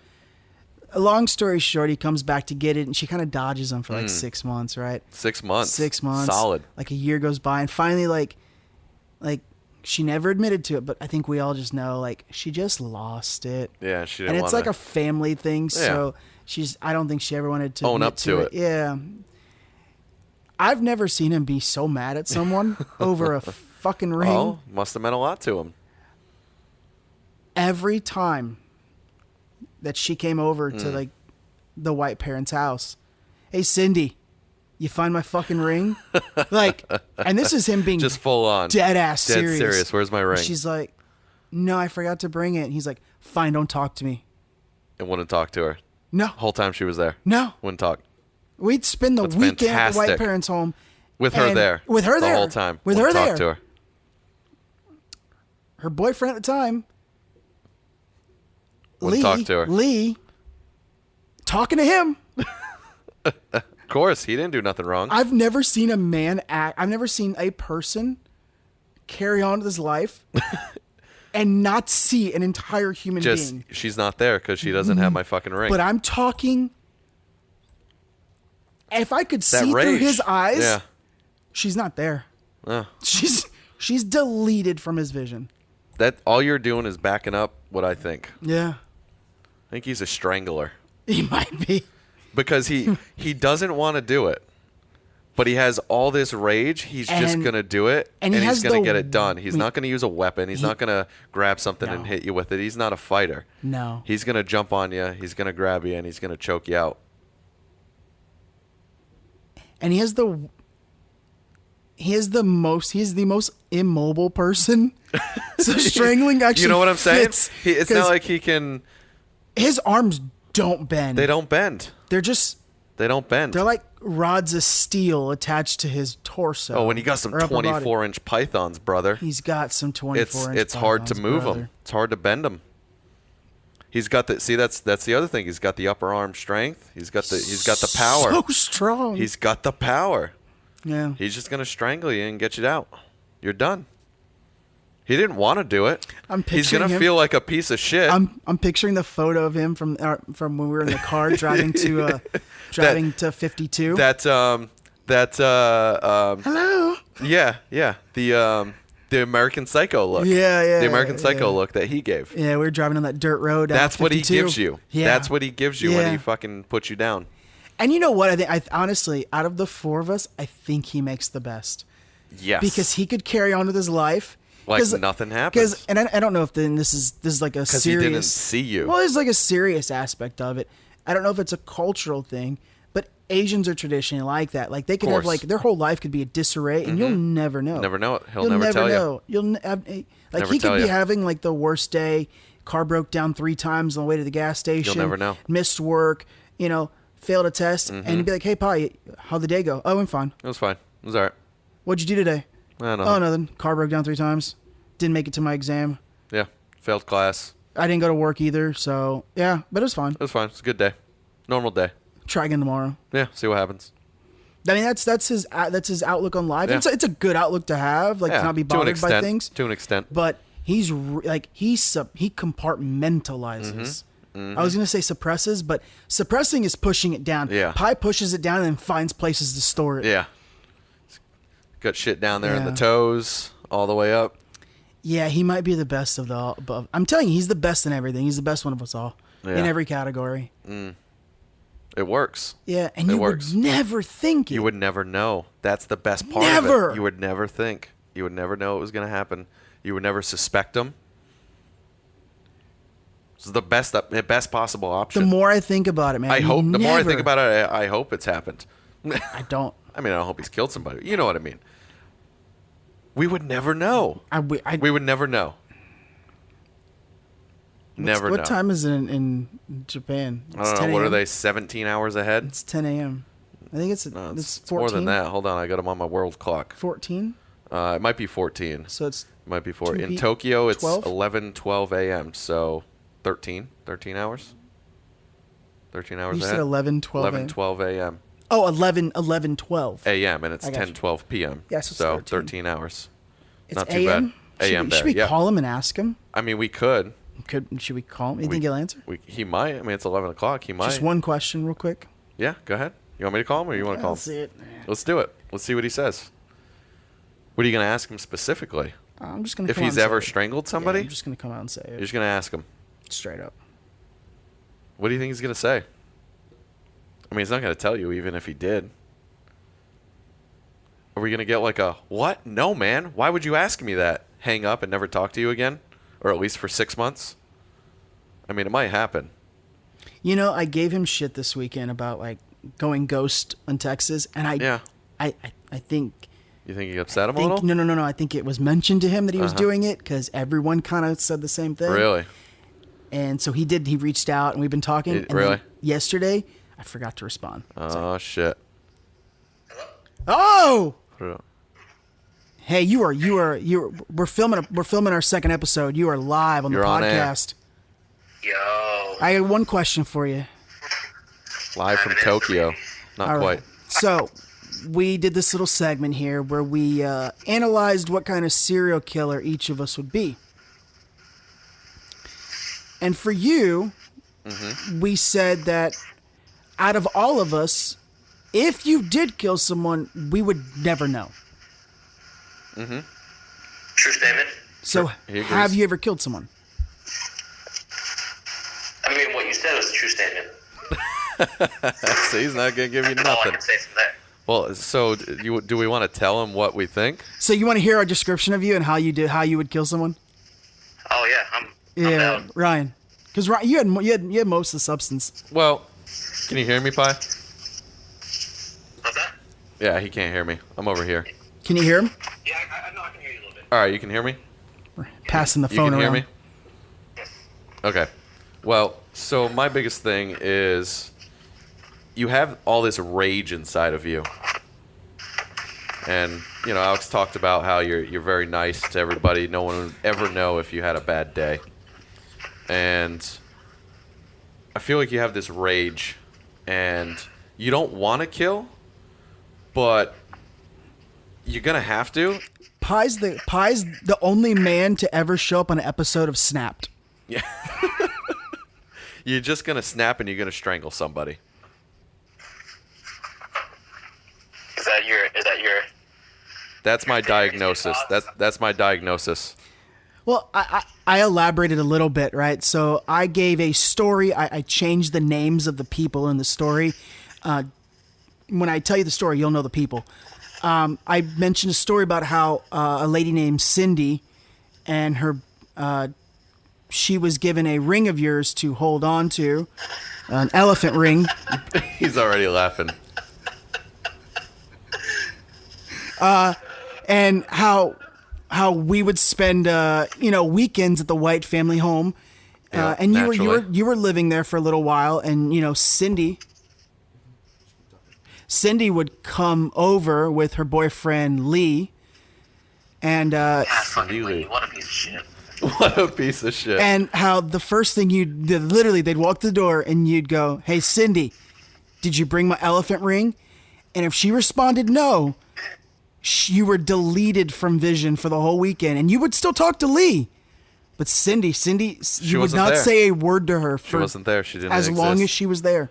A long story short, he comes back to get it, and she kind of dodges him for like 6 months, right? 6 months. 6 months. Solid. Like a year goes by, and finally, like she never admitted to it, but I think we all just know, like, she just lost it. Yeah, she And didn't it's want like a family thing, so Yeah. I don't think she ever wanted to Own admit up to it. Yeah. I've never seen him be so mad at someone over a fucking ring. Oh, must have meant a lot to him. Every time that she came over to like the white parents' house, hey Cindy, you find my fucking ring? Like, and this is him being Just full on. dead ass Dead serious. serious. Where's my ring? She's like, no, I forgot to bring it. And he's like, fine, don't talk to me. And wouldn't talk to her. No, Whole time she was there. no. Wouldn't talk. We'd spend the That's weekend at the white fantastic. parents' home With her and- there. With her the there. whole time. With Wouldn't her talk there. to her. Her boyfriend at the time, Wouldn't talk to her. Lee, talking to him. Of course, he didn't do nothing wrong. I've never seen a man act. I've never seen a person carry on with his life and not see an entire human Just being. she's not there because she doesn't have my fucking ring. But I'm talking. If I could that see through rage. his eyes, Yeah. she's not there. Oh. She's deleted from his vision. That all you're doing is backing up what I think. Yeah, I think he's a strangler he might be. because he doesn't want to do it, But he has all this rage. He's just going to do it, and he's going to get it done. He's not going to use a weapon. He's not going to grab something and hit you with it. He's not a fighter. No. He's going to jump on you. He's going to grab you, and he's going to choke you out. And he's the most immobile person. So strangling actually You know what I'm saying? fits, It's not like he can... His arms don't bend. They don't bend. They don't bend. They're like rods of steel attached to his torso. Oh, when you got some 24-inch pythons, brother. He's got some 24-inch It's hard to move them. It's hard to bend them. He's got the... See, that's the other thing. He's got the upper arm strength. He's got the power. So strong. He's got the power. Yeah. He's just going to strangle you and get you out. You're done. He didn't want to do it. He's going to feel like a piece of shit. I'm picturing the photo of him from when we were in the car driving to 52. Hello. Yeah. The American Psycho look. Yeah. The American Psycho look that he gave. Yeah, we were driving on that dirt road. That's what he gives you. Yeah. That's what he gives you when he fucking puts you down. And you know what? I honestly, out of the four of us, I think he makes the best. Yes. Because he could carry on with his life. Like nothing happens. And I don't know if this is like a serious... Because he didn't see you. Well, there's like a serious aspect of it. I don't know if it's a cultural thing, but Asians are traditionally like that. Like they could have like their whole life could be a disarray, and you'll never know. Never know it. He'll You'll never tell know. you. Like he could be having like the worst day. Car broke down 3 times on the way to the gas station. You'll never know. Missed work. Failed a test, and you'd be like, "Hey, Pa, how'd the day go?" "Oh, I'm fine." It was fine. It was all right. "What'd you do today?" I don't know. "Oh, nothing. Car broke down 3 times. Didn't make it to my exam. Yeah. Failed class. I didn't go to work either, so yeah, but it was fine. It was fine. It's a good day. Normal day. Try again tomorrow." Yeah, see what happens. I mean, that's his outlook on life. Yeah. It's a good outlook to have, like to not be bothered by things. To an extent. But he compartmentalizes. I was gonna say suppresses, but suppressing is pushing it down. Yeah. Pi pushes it down and then finds places to store it. Yeah. Got shit down there in the toes, all the way up. Yeah, he might be the best of the above. I'm telling you, he's the best in everything. He's the best one of us all in every category. It works. Yeah, and you would never think it. You would never know. That's the best part of it. You would never think. You would never know it was going to happen. You would never suspect him. This is the best possible option. The more I think about it, man. The more I think about it, I hope it's happened. I don't. I mean, I don't hope he's killed somebody. You know what I mean. We would never know. We would never know. Never know. What time is it in Japan? I don't know. What are they, 17 hours ahead? It's 10 a.m. I think it's 14. More than that. Hold on. I got them on my world clock. 14? It might be 14. So it might be 14. In Tokyo, it's 12? 11:12 a.m. So 13 hours. 13 hours You ahead. said 11:12 a.m. Oh, 11:12 a.m. and it's 10:12 p.m. Yes, it's so 13 hours. It's Not too bad. A.m. Should we call him and ask him? I mean, we could. Should we call him? You think he'll answer? He might. I mean, it's 11 o'clock. He might. Just one question real quick. Yeah, go ahead. You want me to call him or you want to call him? Let's see it. Let's do it. Let's see what he says. What are you going to ask him specifically? I'm just going to If he's ever strangled somebody? I'm just going to come out and say it. You're just going to ask him? Straight up. What do you think he's going to say? I mean, he's not going to tell you even if he did. Are we going to get like a, what? No, man. Why would you ask me that? Hang up and never talk to you again? Or at least for 6 months? I mean, it might happen. You know, I gave him shit this weekend about like going ghost in Texas, and I think. You think he upset him a little? No. I think it was mentioned to him that he was doing it because everyone kind of said the same thing. Really? And so he did. He reached out, and we've been talking. And really? then yesterday, I forgot to respond. Oh shit! Oh. Hey, we're filming our second episode. You are live on the podcast. Yo. I got one question for you. Live from Tokyo. Not All quite. right. So, we did this little segment here where we analyzed what kind of serial killer each of us would be. And for you, we said that out of all of us, if you did kill someone, we would never know. True statement. So, have you ever killed someone? I mean, what you said was a true statement. So he's not going to give you That's all I nothing. can say from there. Well, so do we want to tell him what we think? So you want to hear our description of you and how you would kill someone? Oh yeah, I'm Yeah, down. Ryan. Because Ryan, you had most of the substance. Well, can you hear me, Pi? What's that? Yeah, he can't hear me. I'm over here. Can you hear him? Yeah, I know I can hear you a little bit. All right, you can hear me? We're passing the You phone can hear around. me? Okay. Well, so my biggest thing is you have all this rage inside of you. And, Alex talked about how you're very nice to everybody. No one would ever know if you had a bad day. And I feel like you have this rage and you don't want to kill, but you're going to have to. Pi's the only man to ever show up on an episode of Snapped. Yeah. You're just going to snap and you're going to strangle somebody. Is that your? That's my diagnosis. That's my diagnosis. Well, I elaborated a little bit, right? So I gave a story. I changed the names of the people in the story. When I tell you the story, you'll know the people. I mentioned a story about how a lady named Cindy and her she was given a ring of yours to hold on to, an elephant ring. He's already laughing. And how we would spend weekends at the White family home, Yeah, and naturally. you were living there for a little while, and Cindy would come over with her boyfriend Lee, and Fucking Really? Lee, what a piece of shit. What a piece of shit. and how the first thing they'd walk to the door and you'd go, "Hey Cindy, did you bring my elephant ring?" And if she responded no, you were deleted from vision for the whole weekend, and you would still talk to Lee. But Cindy, you would wasn't not there. say a word to her She for wasn't there. She didn't as long as exist. she was there.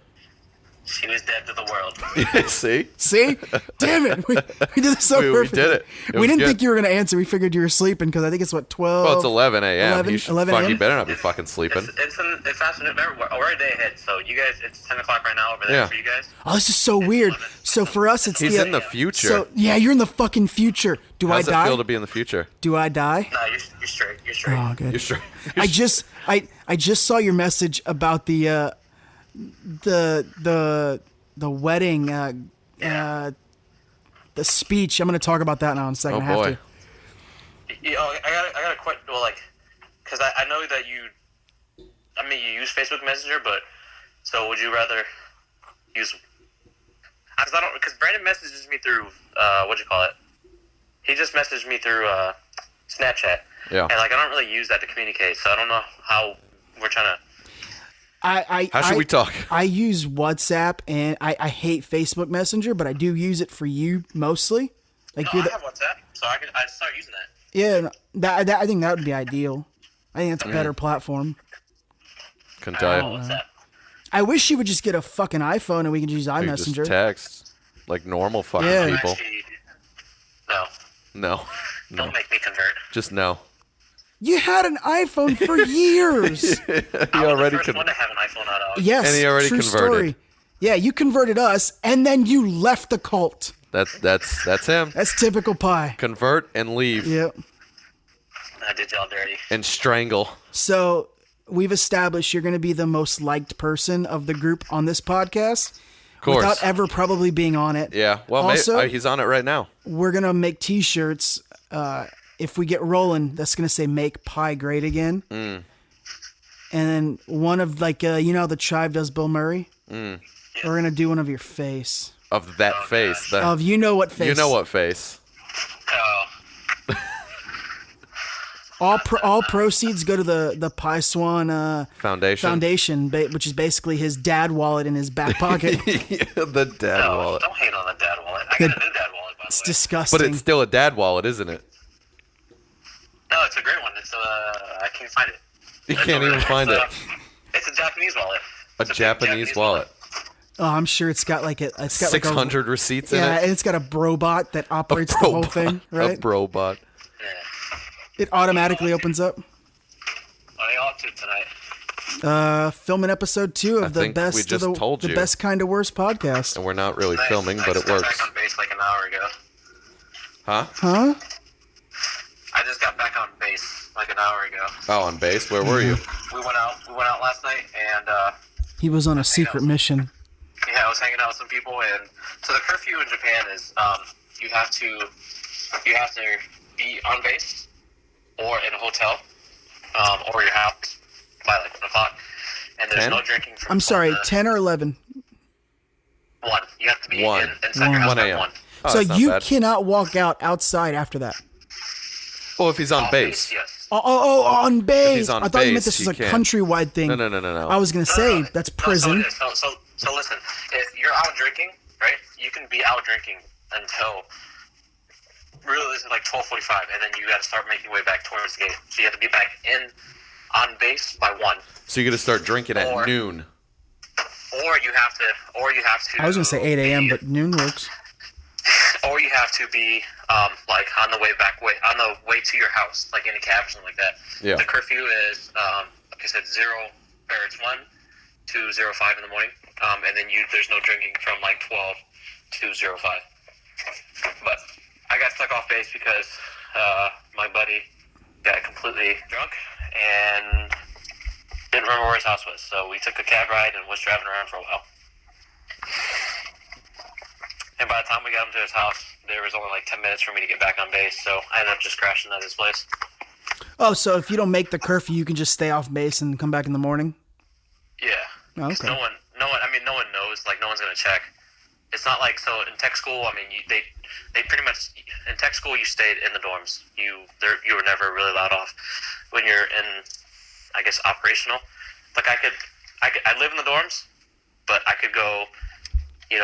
She was dead to the world. See? See? Damn it. We did this so We perfectly. did it. It We was didn't good. think you were going to answer. We figured you were sleeping because I think it's, 12? Well, it's 11 a.m. 11 You should 11 fuck. a.m.? You better not be fucking sleeping. It's afternoon. We're a day ahead, so you guys, it's 10 o'clock right now over there Yeah. for you guys. Oh, this is so weird. So for us, it's He's in the future. So, yeah, you're in the fucking future. Do How's I it die? feel to be in the future? Do I die? No, you're straight. You're straight. Oh, good. You're sure? I just saw your message about the wedding, the speech. I'm going to talk about that now in a second. Oh I have boy. to. I got a question. Well, like, because I know that you use Facebook Messenger, but so would you rather use? Because Brandon messages me through he just messaged me through Snapchat. Yeah. And like I don't really use that to communicate, so I don't know how we're trying to. How should we talk? I use WhatsApp, and I hate Facebook Messenger, but I do use it for you mostly. Like No, you're I the, have WhatsApp, so I start using that. yeah, that I think that would be ideal. I think that's a better platform. Can tell you. WhatsApp. I wish you would just get a fucking iPhone and we could use You can iMessenger. just text like normal fucking Yeah. people. Actually, no, No. No. don't make me convert. Just no. You had an iPhone for years. He I was already the first one to have an iPhone out. Yes, And he already true converted. story. Yeah, you converted us, and then you left the cult. That's him. That's typical Pi. Convert and leave Yep. I did y'all dirty. and strangle. So we've established you're going to be the most liked person of the group on this podcast, Of course. without ever probably being on it. Yeah. Well, Also, he's on it right now. we're going to make T-shirts. If we get rolling, that's going to say "Make Pi Great Again." And then one of the Chive does Bill Murray. We're going to do one of your face. Of that face. Of you know what face. You know what face. Oh, All proceeds go to the Pi Swan Foundation. which is basically his dad wallet in his back pocket. The dad no, wallet. don't hate on the dad wallet. I got a new dad wallet, by It's the way. disgusting. But it's still a dad wallet, isn't it? No, it's a great one. It's I can't find it. You can't even find it. It's a Japanese wallet. A It's big Japanese wallet. Oh, I'm sure it's got like it's got 600 receipts like in yeah, it. and it's got a brobot that operates the whole thing, right? A brobot. Yeah. It automatically opens up. Are they all up to tonight? Filming episode 2 of I the think best we just of the, told the you. best kind of worst podcast. And we're not really Nice. filming, I but just it got works. back on base like an hour ago. Huh? Huh? I just got back on base like an hour ago. Oh, on base? Where were you? We went out last night, and He was on a secret mission. yeah, I was hanging out with some people. And so the curfew in Japan is you have to be on base or in a hotel or your house by like 1 o'clock. And there's 10? no drinking from I'm sorry, the 10 or 11. 1. You have to be 1. inside your house 1 by a.m. 1. Oh, So that's not you bad. cannot walk out outside after that. Well, if he's on base. Yes. Oh, on base. he's on I thought you meant base, this was he a can. countrywide thing. No. I was going to say, No. that's No, prison. So listen, if you're out drinking, right, you can be out drinking until really this is like 12:45, and then you got to start making your way back towards the gate. So you have to be back on base by 1, So you're going to start drinking at Or- noon. or you have to. I was going to say 8 a.m., but noon works. Or you have to be like on the way to your house, like in a cab or something like that. Yeah. The curfew is like I said, it's 1 to 05 in the morning, and then there's no drinking from like 12 to 05. But I got stuck off base because my buddy got completely drunk and didn't remember where his house was. So we took a cab ride and was driving around for a while. And by the time we got him to his house, there was only like 10 minutes for me to get back on base, so I ended up just crashing at his place. Oh, so if you don't make the curfew, you can just stay off base and come back in the morning? Yeah. Oh, okay. No one knows, like, no one's going to check. It's not like, so in tech school, I mean, they pretty much, in tech school, you stayed in the dorms. You were never really allowed off. When you're in, I guess, operational, like I live in the dorms, but I could go,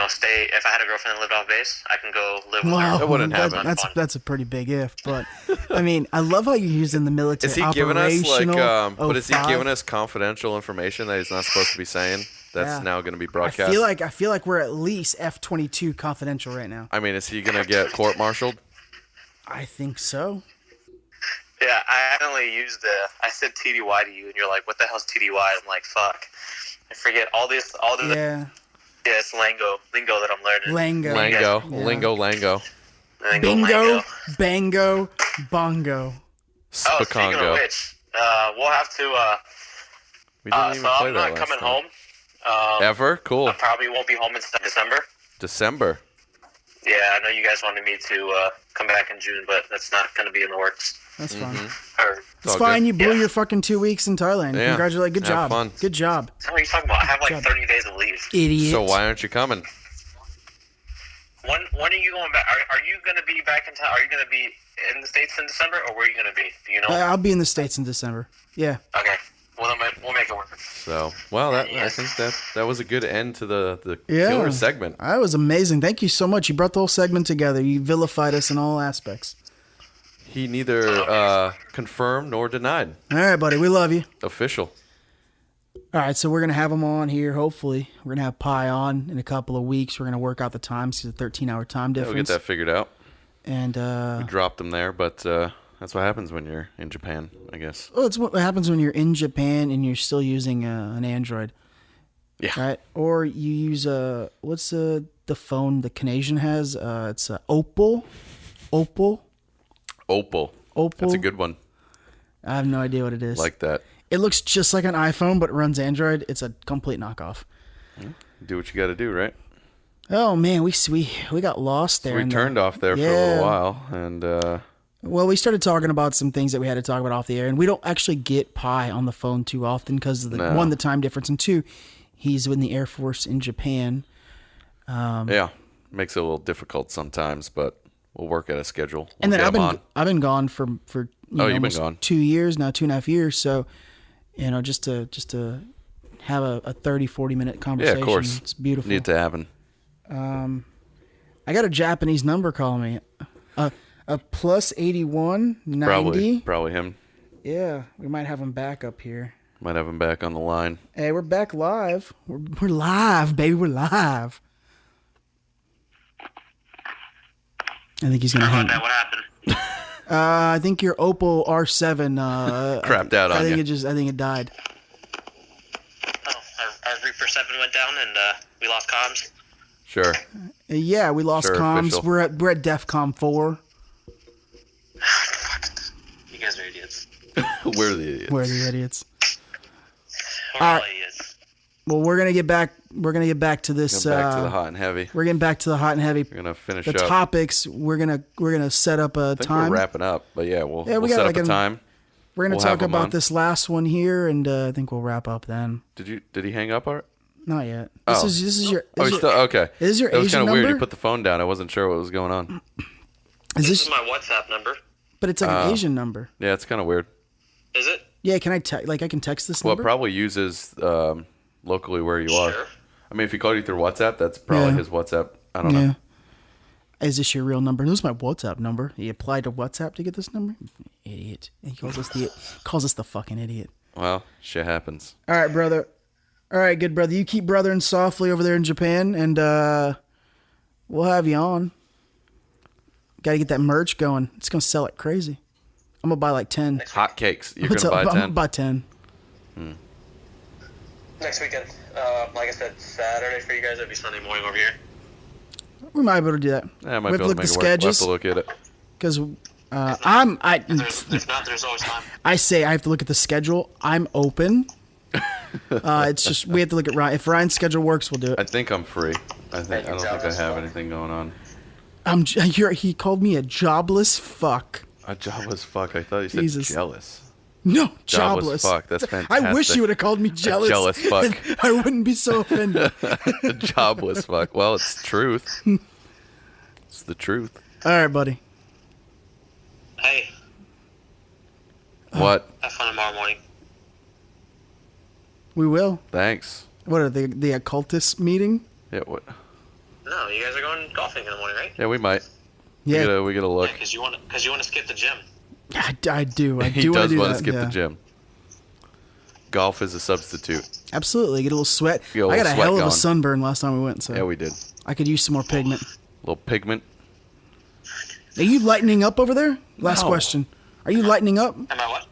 stay, if I had a girlfriend that lived off base, I can go live with her. That wouldn't happen. That's a pretty big if, but I mean, I love how you're using the military. Is he giving us operational is he 05. giving us confidential information that he's not supposed to be saying? That's Yeah. now going to be I broadcast. feel like we're at least F-22 confidential right now. I mean, is he going to get court-martialed? I think so. Yeah, I only used I said TDY to you, and you're like, what the hell's TDY? I'm like, fuck. I forget all this. Yeah. Yeah, it's lingo that I'm learning. Lango. Lango. Bingo, bango, bongo. Oh, speaking of Spacongo. which, we'll have to. We didn't even So play I'm that not last coming time. home. Ever? Cool. I probably won't be home until December. December. Yeah, I know you guys wanted me to come back in June, but that's not going to be in the works. That's fine. Or, It's all fine. good. You blew Yeah. your fucking 2 weeks in Thailand. Yeah. Congratulations. Good Have job. fun. Good job. what are you talking about? I have like job. 30 days of leave. Idiot. So why aren't you coming? When are you going back? Are you going to be back in town? Are you going to be in the States in December, or where are you going to be? Do you know? I'll be in the States in December. Yeah. Okay. Well, then we'll make it work. So, well, I think that was a good end to the Yeah. killer segment. That was amazing. Thank you so much. You brought the whole segment together. You vilified us in all aspects. He neither confirmed nor denied. All right, buddy. We love you. Official. All right, so we're going to have him on here, hopefully. We're going to have Pi on in a couple of weeks. We're going to work out the times. It's a 13-hour time Yeah, difference. we'll get that figured out. And, We dropped him there, but that's what happens when you're in Japan, I guess. well, it's what happens when you're in Japan and you're still using an Android. Yeah. Right? Or you use, what's the phone the Canadian has? It's Opal. Opal. Opal. That's a good one. I have no idea what it is. Like that. It looks just like an iPhone, but it runs Android. It's a complete knockoff. Do what you got to do, right? Oh man, we got lost there. We in the- turned off there for a Yeah. little while, and Well, we started talking about some things that we had to talk about off the air, and we don't actually get Pi on the phone too often because of No. one, the time difference, and two, he's in the Air Force in Japan. yeah, makes it a little difficult sometimes, but we'll work at a schedule. We'll And then get him on. I've been gone for You've been almost gone. 2 years now, 2.5 years. So, just to have a 30-40 minute Yeah, conversation. of course. It's beautiful. Need to happen. I got a Japanese number calling me. A plus 81 90. Probably him. Yeah, we might have him back up here. Might have him back on the line. Hey, we're back live. We're live, baby. We're live. I think he's gonna How hang. about that? What happened? I think your Oppo R7. Crapped out on I think you. I think it died. First 7 went down, and we lost comms. Sure. Yeah, we lost Sure, comms. official. We're at DEFCON 4. You guys are idiots. We're the idiots. We're the idiots. We're all idiots. Well, we're gonna get back. We're gonna get back to this. Go back to the hot and heavy. We're getting back to the hot and heavy. We're gonna finish The up. topics. We're gonna set up a I think time. we're wrapping up, but yeah, we'll Yeah, we we'll got set like up a time. We're gonna We'll have talk them on. about this last one here, and I think we'll wrap up then. Did he hang up? Art? Not yet. Oh. This is your. Oh, Is he's your, still okay. is this your It was Asian kind of weird. number? You put the phone down. I wasn't sure what was going on. is This this? is my WhatsApp number. But it's like an Asian number. Yeah, it's kind of weird. Is it? Yeah, can I I can text this Well, it number? probably uses locally where you are. Sure. I mean, if he called you through WhatsApp, that's probably Yeah. his WhatsApp. I don't Yeah. know. Is this your real number? This is my WhatsApp number. He applied to WhatsApp to get this number. Idiot. He calls us the fucking idiot. Well, shit happens. All right, brother. All right, good brother. You keep brothering softly over there in Japan, and we'll have you on. Got to get that merch going. It's gonna sell like crazy. I'm gonna buy like 10. Hot cakes. You're What's gonna up? buy I'm 10. gonna buy 10. Next weekend. Like I said, Saturday for you guys. It'll be Sunday morning over here. We might be able to do that. Yeah, I might we be have to able to look make the it work. We'll have schedules to look at it. because If not, there's always time. I say I have to look at the schedule. I'm open. It's just we have to look at Ryan. If Ryan's schedule works, we'll do I it. think I'm free. I don't think I have anything going on. He called me a jobless fuck. A jobless fuck. I thought you said Jesus. jealous. No, Jobless jobless. fuck. That's fantastic. I wish you would have called me jealous. jealous fuck. I wouldn't be so offended. Jobless fuck. Well, it's truth. It's the truth. All right, buddy. Hey, What? have fun tomorrow morning. We will. Thanks. What are the occultist meeting? Yeah. What? No, you guys are going golfing in the morning, right? Yeah, we might. Yeah, We get a look. Because you want to skip the gym. I do. I He do does want want to to skip yeah. the gym. Golf is a substitute. Absolutely, get a little sweat. Get a I little got a sweat hell of a going. sunburn last time we went, so Yeah, we did. I could use some more pigment. A little pigment. Are you lightening up over there? Last No. question. Are you lightening up? Am I what?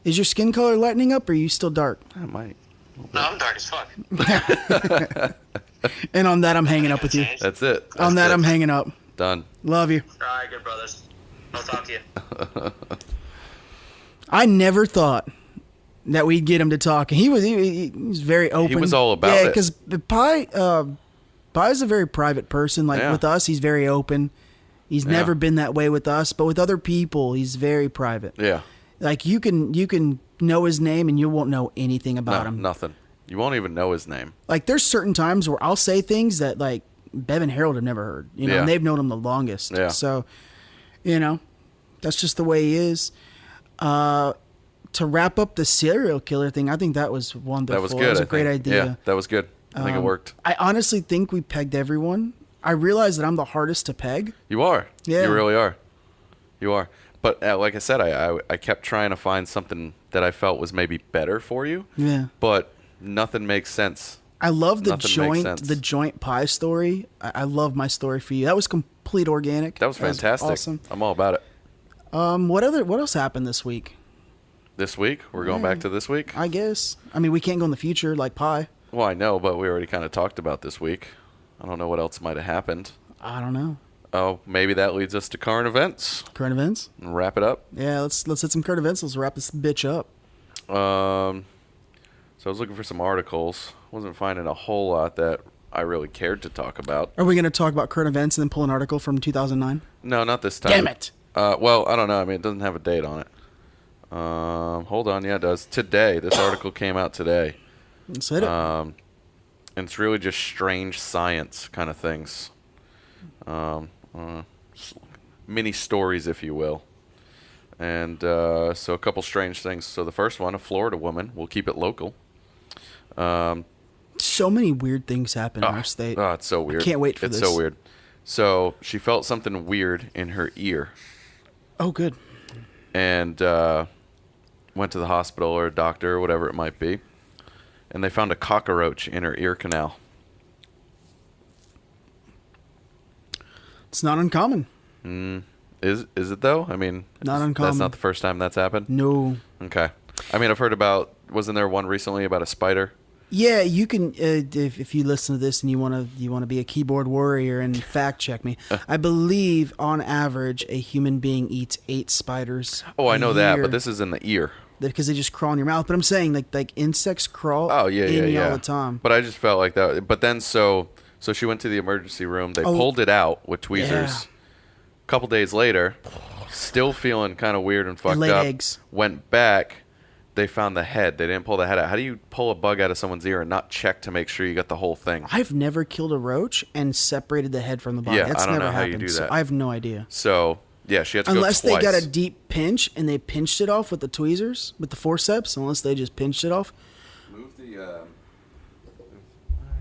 Is your skin color lightening up, or are you still dark? I might. No, I'm dark as fuck. And on that, I'm hanging up with you. That's it. On That's that, it. I'm hanging up. Done. Love you. All right, good brothers. I'll talk to you. I never thought that we'd get him to talk. He was very open. was all about yeah, it. because Pie's a very private person. Like Yeah. with us, he's very open. He's never been that way with us, but with other people, he's very private. Yeah. Like you can know his name and you won't know anything about No, him. nothing. You won't even know his name. Like there's certain times where I'll say things that like Bev and Harold have never heard. You know, Yeah. and they've known him the longest. Yeah. So, you know, that's just the way he is. To wrap up the serial killer thing, I think that was wonderful. That was good. That was I a great think. idea. Yeah, that was good. I think it worked. I honestly think we pegged everyone. I realize that I'm the hardest to peg. You are. Yeah. You really are. You are. But like I said, I kept trying to find something that I felt was maybe better for you. Yeah. But nothing makes sense. I love the Nothing makes sense. joint pie story. I love my story for you. That was complete organic. That was fantastic. awesome. I'm all about it. What else happened this week? This week? We're going back to this week? I guess. I mean, we can't go in the future like pie. Well, I know, but we already kind of talked about this week. I don't know what else might have happened. I don't know. Oh, maybe that leads us to current events. Current events? And wrap it up. Yeah, let's hit some current events. Let's wrap this bitch up. So I was looking for some articles. Wasn't finding a whole lot that I really cared to talk about. Are we going to talk about current events and then pull an article from 2009? No, not this time. Damn it. Well, I don't know. I mean, it doesn't have a date on it. Hold on. Yeah, it does. Today. This article came out today. Let's hit it. And it's really just strange science kind of things. Mini stories, if you will. And so a couple strange things. So the first one, a Florida woman, we'll keep it local. So many weird things happen in our state. Oh, it's so weird. can't wait for it's this. so weird. So she felt something weird in her ear. Oh, good. And went to the hospital or a doctor or whatever it might be. And they found a cockroach in her ear canal. It's not uncommon. Is it though? I mean, Not that's uncommon. not the first time that's happened. No. Okay. I mean, I've heard about. Wasn't there one recently about a spider? Yeah, you can. If you listen to this and you want to be a keyboard warrior and fact check me, I believe on average a human being eats 8 spiders. Oh, I know that, year. but this is in the ear. Because they just crawl in your mouth. But I'm saying like insects crawl. Oh yeah, in you yeah. all the time. But I just felt like that. But then so she went to the emergency room. They pulled it out with tweezers. Yeah. A couple days later, still feeling kind of weird and fucked laid up. eggs. Went back. They found the head. They didn't pull the head out. How do you pull a bug out of someone's ear and not check to make sure you got the whole thing? I've never killed a roach and separated the head from the body. Yeah, That's I don't never know how happened. you do So that. I have no idea. So yeah, she had to Unless go twice. they got a deep pinch and they pinched it off with the tweezers, with the forceps. Unless they just pinched it off. Move the. I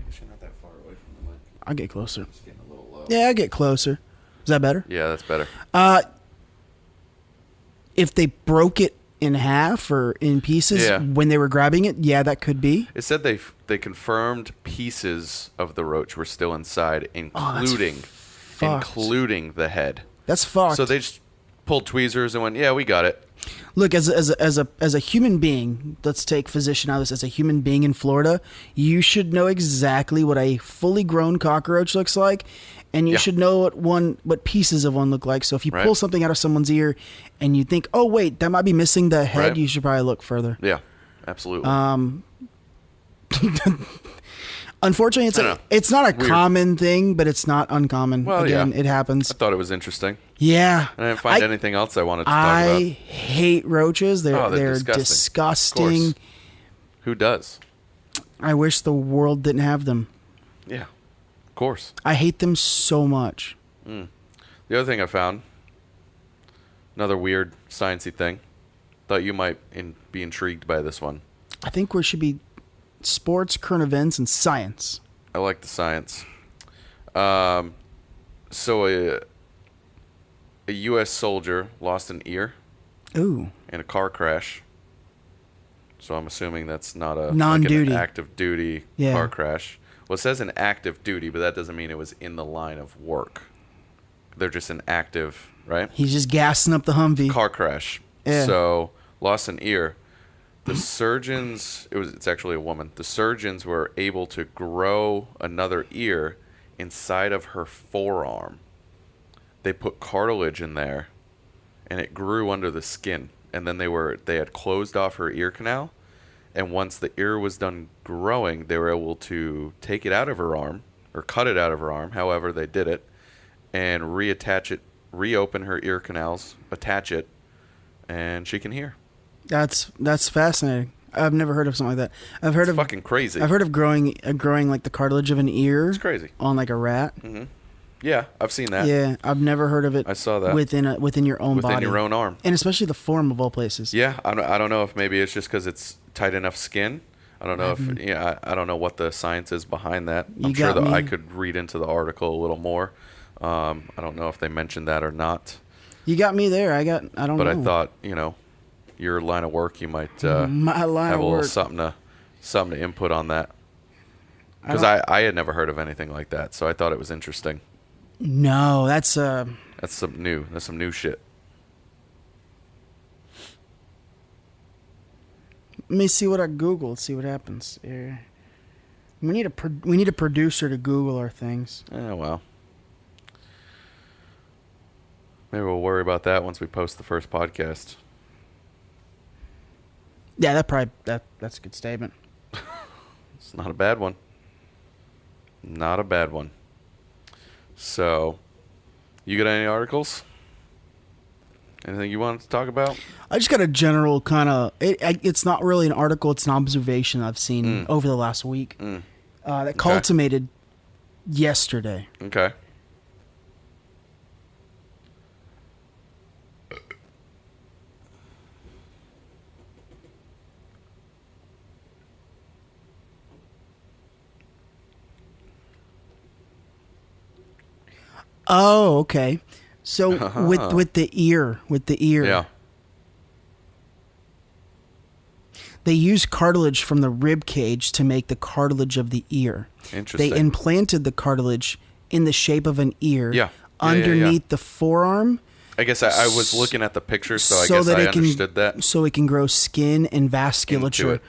guess you're not that far away from the mic. I'll get closer. It's getting a little low. Yeah, I'll get closer. Is that better? Yeah, that's better. If they broke it in half or in pieces when they were grabbing it, yeah, that could be. It said they confirmed pieces of the roach were still inside, including the head. That's fucked. So they just pulled tweezers and went, "Yeah, we got it." Look, as a human being, let's take physician out of this. As a human being in Florida, you should know exactly what a fully grown cockroach looks like, and you should know what pieces of one look like. So if you pull something out of someone's ear, and you think, "Oh wait, that might be missing the head," you should probably look further. Yeah, absolutely. Unfortunately, it's not a Weird. common thing, but it's not uncommon. Well, Again, yeah. it happens. I thought it was interesting. Yeah, I didn't find anything else I wanted to talk I about. hate roaches. They're disgusting. disgusting. Of course. Who does? I wish the world didn't have them. Yeah, of course. I hate them so much. The other thing I found, another weird sciencey thing. Thought you might be intrigued by this one. I think we should be sports, current events, and science. I like the science. So a U.S. soldier lost an ear Ooh. in a car crash. So I'm assuming that's not a Non-duty. like an active duty Yeah. car crash. Well, it says an active duty, but that doesn't mean it was in the line of work. They're just an active, right? He's just gassing up the Humvee. Car crash. Yeah. So lost an ear. The surgeons, it's actually a woman. The surgeons were able to grow another ear inside of her forearm. They put cartilage in there, and it grew under the skin. And then they had closed off her ear canal, and once the ear was done growing, they were able to take it out of her arm, or cut it out of her arm, however they did it, and reattach it, reopen her ear canals, attach it, and she can hear. That's fascinating. I've never heard of something like that. I've heard It's fucking crazy. I've heard of growing like the cartilage of an ear. It's crazy. On like a rat. Mm-hmm. Yeah, I've seen that. Yeah, I've never heard of it. I saw that. within your own body. Within your own arm. And especially the form of all places. Yeah, I don't know if maybe it's just because it's tight enough skin. I don't know if I don't know what the science is behind that. I'm sure that I could read into the article a little more. I don't know if they mentioned that or not. You got me there. I don't know. But I thought, your line of work, you might My line have of a little work. something to input on that. Because I had never heard of anything like that, so I thought it was interesting. No, that's That's some new. That's some new shit. Let me see what I Googled. See what happens. Here. We need a producer to Google our things. Oh well. Maybe we'll worry about that once we post the first podcast. Yeah, that's a good statement. It's not a bad one. Not a bad one. So, you got any articles? Anything you wanted to talk about? I just got a general kind of. It's not really an article. It's an observation I've seen over the last week that culminated yesterday. Okay. Oh, okay. So with the ear, Yeah. they use cartilage from the rib cage to make the cartilage of the ear. Interesting. They implanted the cartilage in the shape of an ear Yeah. underneath the forearm. I guess I was looking at the picture, so I so guess that I it can, understood that. So it can grow skin and vasculature.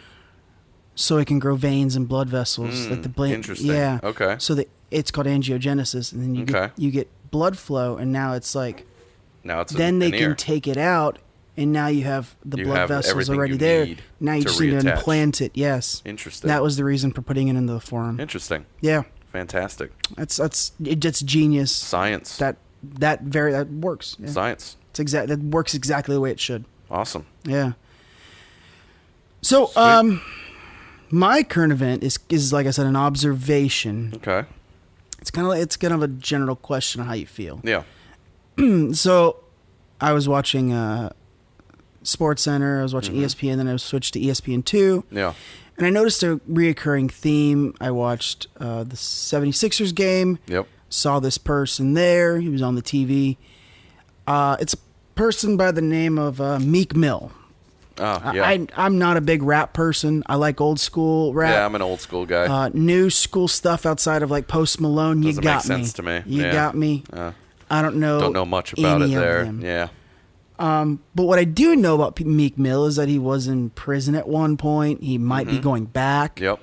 so it can grow veins and blood vessels. Like the interesting. Yeah. Okay. So it's called angiogenesis, and then you get blood flow, and now it's like Now it's then they an ear. can take it out, and now you have the You blood have vessels everything already you there. need Now you to just need to reattach. implant it. Yes. Interesting. That was the reason for putting it into the forearm. Interesting. Yeah. Fantastic. That's genius. Science. That works. Yeah. Science. That works exactly the way it should. Awesome. Yeah. So, my current event is like I said, an observation. Okay. It's kind of a general question on how you feel. Yeah. So, I was watching Sports Center. I was watching ESPN. Then I switched to ESPN2. Yeah. And I noticed a reoccurring theme. I watched the 76ers game. Yep. Saw this person there. He was on the TV. It's a person by the name of Meek Mill. Oh, yeah. I'm not a big rap person. I like old school rap. Yeah, I'm an old school guy. New school stuff outside of like Post Malone. Doesn't you got make sense to me. You Yeah. got me. I don't know much about any it of there. them. Yeah. But what I do know about Meek Mill is that he was in prison at one point. He might be going back. Yep.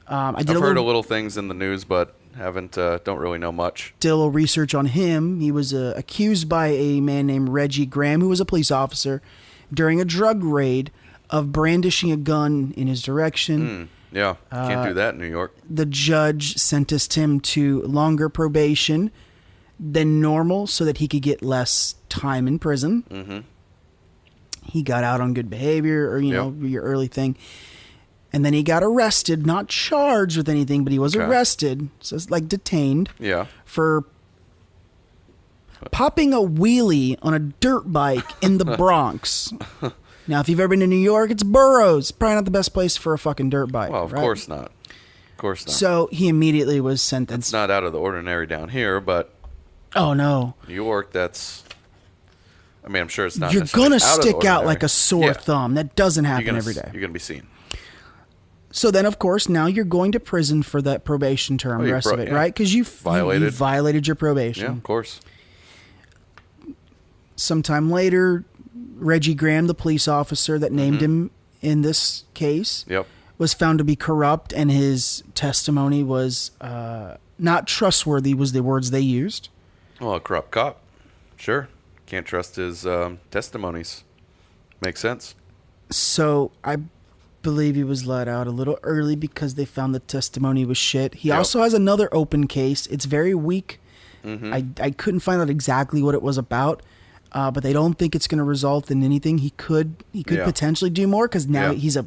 I've heard a little things in the news, but don't really know much. Did a little research on him. He was accused by a man named Reggie Graham, who was a police officer, during a drug raid of brandishing a gun in his direction. Yeah. Can't do that in New York. The judge sentenced him to longer probation than normal so that he could get less time in prison. Mm-hmm. He got out on good behavior or, your early thing. And then he got arrested, not charged with anything, but he was arrested. So it's like detained. Yeah. For popping a wheelie on a dirt bike in the Bronx. Now, if you've ever been to New York, it's boroughs. Probably not the best place for a fucking dirt bike. Well, of course not. Of course not. So he immediately was sentenced. It's not out of the ordinary down here, but oh no, New York, I'm sure it's not. You're necessarily gonna out of the stick out ordinary. like a sore thumb. That doesn't happen every day. You're gonna be seen. So then, of course, now you're going to prison for that probation term, the rest of it, right? Because you violated your probation. Yeah, of course. Sometime later, Reggie Graham, the police officer that named him in this case, was found to be corrupt, and his testimony was not trustworthy, was the words they used. Well, a corrupt cop. Sure. Can't trust his testimonies. Makes sense. So I believe he was let out a little early because they found the testimony was shit. He also has another open case. It's very weak. I couldn't find out exactly what it was about. But they don't think it's going to result in anything. He could potentially do more because now he's a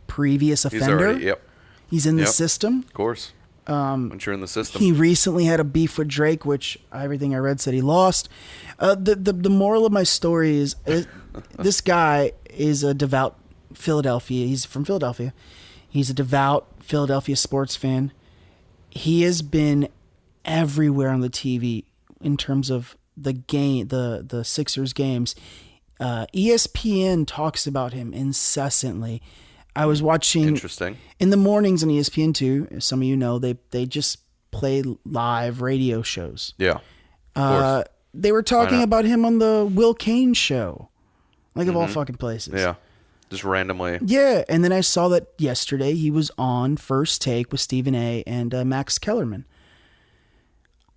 previous offender. He's in the system. Of course. Once you're in the system. He recently had a beef with Drake, which everything I read said he lost. The moral of my story is this guy is a devout Philadelphia. He's from Philadelphia. He's a devout Philadelphia sports fan. He has been everywhere on the TV in terms of the game, the Sixers games. ESPN talks about him incessantly. I was watching Interesting. In the mornings on ESPN2, as some of you know, they just play live radio shows. Yeah. Of course. They were talking about him on the Will Kane show. Like of all fucking places. Yeah. Just randomly. Yeah, and then I saw that yesterday he was on First Take with Stephen A. and Max Kellerman.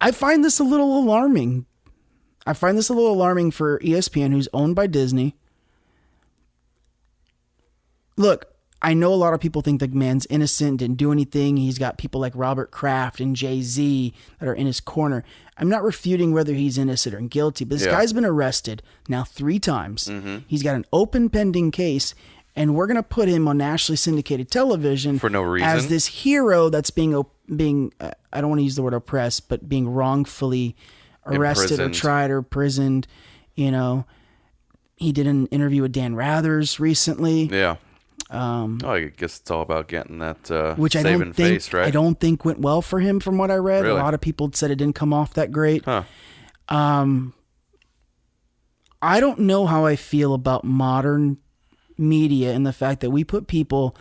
I find this a little alarming. For ESPN, who's owned by Disney. Look, I know a lot of people think the man's innocent, didn't do anything. He's got people like Robert Kraft and Jay-Z that are in his corner. I'm not refuting whether he's innocent or guilty, but this guy's been arrested now 3 times. He's got an open pending case, and we're going to put him on nationally syndicated television for no reason as this hero that's being I don't want to use the word oppressed, but being wrongfully arrested or tried or imprisoned. You know, he did an interview with Dan Rathers recently. Yeah. I guess it's all about getting that which I saving face, right? I don't think went well for him from what I read. Really? A lot of people said it didn't come off that great. Huh. I don't know how I feel about modern media and the fact that we put people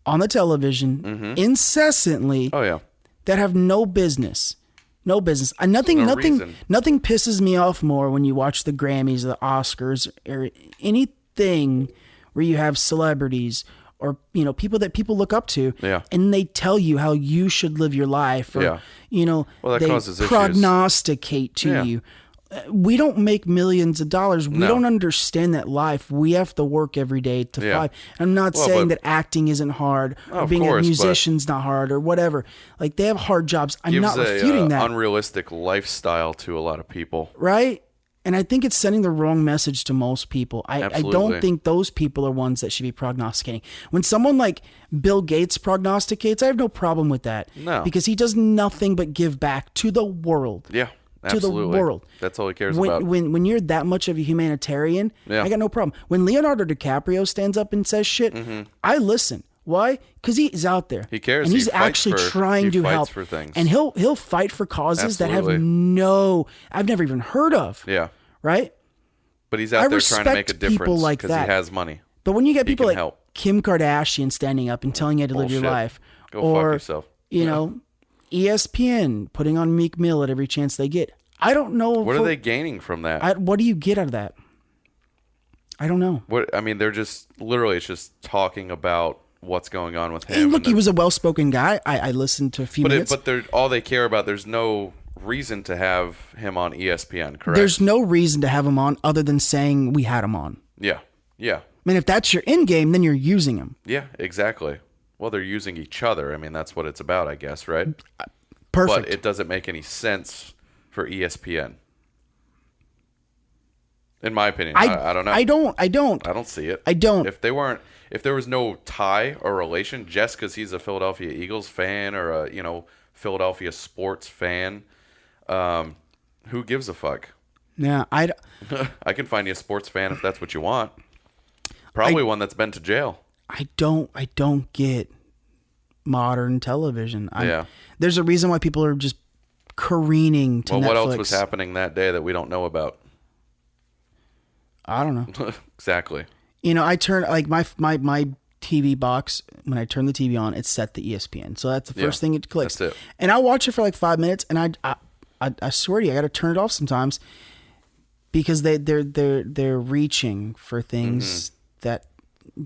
on the television incessantly that have no business. No business. Nothing pisses me off more when you watch the Grammys, the Oscars, or anything where you have celebrities or people that people look up to, Yeah. and they tell you how you should live your life, or Yeah. Well, that they causes issues. prognosticate to Yeah. you. We don't make millions of dollars. We No. don't understand that life. We have to work every day to Yeah. five. I'm not Well, saying but- that acting isn't hard, or Of being course, a but- musician's not hard, or whatever. Like, they have hard jobs. I'm Gives not refuting that, unrealistic lifestyle to a lot of people. right? And I think it's sending the wrong message to most people. I Absolutely. don't think those people are ones that should be prognosticating. When someone like Bill Gates prognosticates, I have no problem with that. No. Because he does nothing but give back to the world. Yeah, To the absolutely. world. That's all he cares When, about. when you're that much of a humanitarian, Yeah. I got no problem. When Leonardo DiCaprio stands up and says shit, I listen. Why? Because he's out there. He cares. and he's He fights actually for- trying he to fights help. for things. And he'll fight for causes that have Absolutely. I've never even heard of. Yeah, Right? but he's I out there trying to make a respect people difference like because that. he has money. But when you get He people can like help. Kim Kardashian standing up and telling you how to live your Bullshit. life, Go or fuck yourself. ESPN putting on Meek Mill at every chance they get, I don't know. What are they gaining from that? What do you get out of that? I don't know. They're just literally it's just talking about what's going on with him. And look, and he was a well-spoken guy. I listened to a few minutes. but they're all they care about. There's no reason to have him on ESPN. Correct. There's no reason to have him on other than saying we had him on. Yeah. I mean, if that's your end game, then you're using him. Yeah. Exactly. Well, they're using each other. I mean, that's what it's about, I guess, right? Perfect. But it doesn't make any sense for ESPN. In my opinion, I don't know. I don't. I don't see it. I don't. If there was no tie or relation, just because he's a Philadelphia Eagles fan or a Philadelphia sports fan, who gives a fuck? Yeah, I can find you a sports fan if that's what you want. Probably one that's been to jail. I don't get modern television. Yeah. There's a reason why people are just careening to Well, Netflix. what else was happening that day that we don't know about? I don't know. Exactly. I turn like my TV box, when I turn the TV on, it's set to ESPN. So that's the first thing it clicks. That's it. And I'll watch it for like 5 minutes, and I swear to you, I got to turn it off sometimes because they're reaching for things that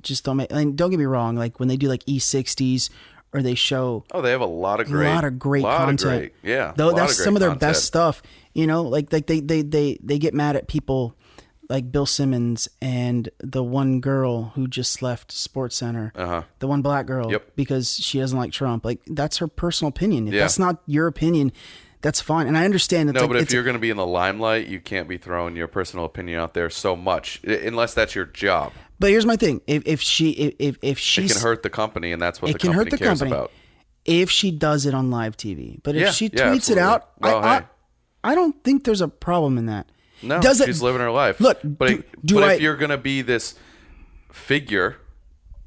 just don't make. And don't get me wrong, like when they do like E60s or they show They have a lot of great content. Yeah. Though that's some of their content. best stuff. Like they get mad at people like Bill Simmons and the one girl who just left Sports Center, the one black girl, because she doesn't like Trump. Like, that's her personal opinion. If that's not your opinion, that's fine. And I understand that. No, but if you're going to be in the limelight, you can't be throwing your personal opinion out there so much, unless that's your job. But here's my thing: if she's, it can hurt the company, and that's what it the can company hurt the cares company about. If she does it on live TV, but if she tweets absolutely. it out, Well, I don't think there's a problem in that. No, Does it, she's living her life. Look, but if you're going to be this figure,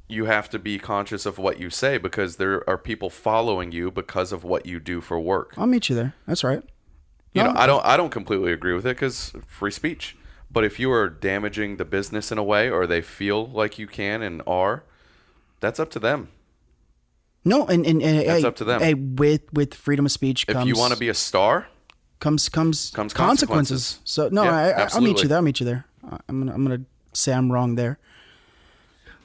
you have to be conscious of what you say, because there are people following you because of what you do for work. I'll meet you there. That's right. I don't completely agree with it, because free speech. But if you are damaging the business in a way, or they feel like you can and are, that's up to them. No, and That's up to them. Hey, with freedom of speech comes. If you want to be a star, comes consequences. So no, Yeah, I'll meet you absolutely. there. I'll meet you there. I'm gonna say I'm wrong there.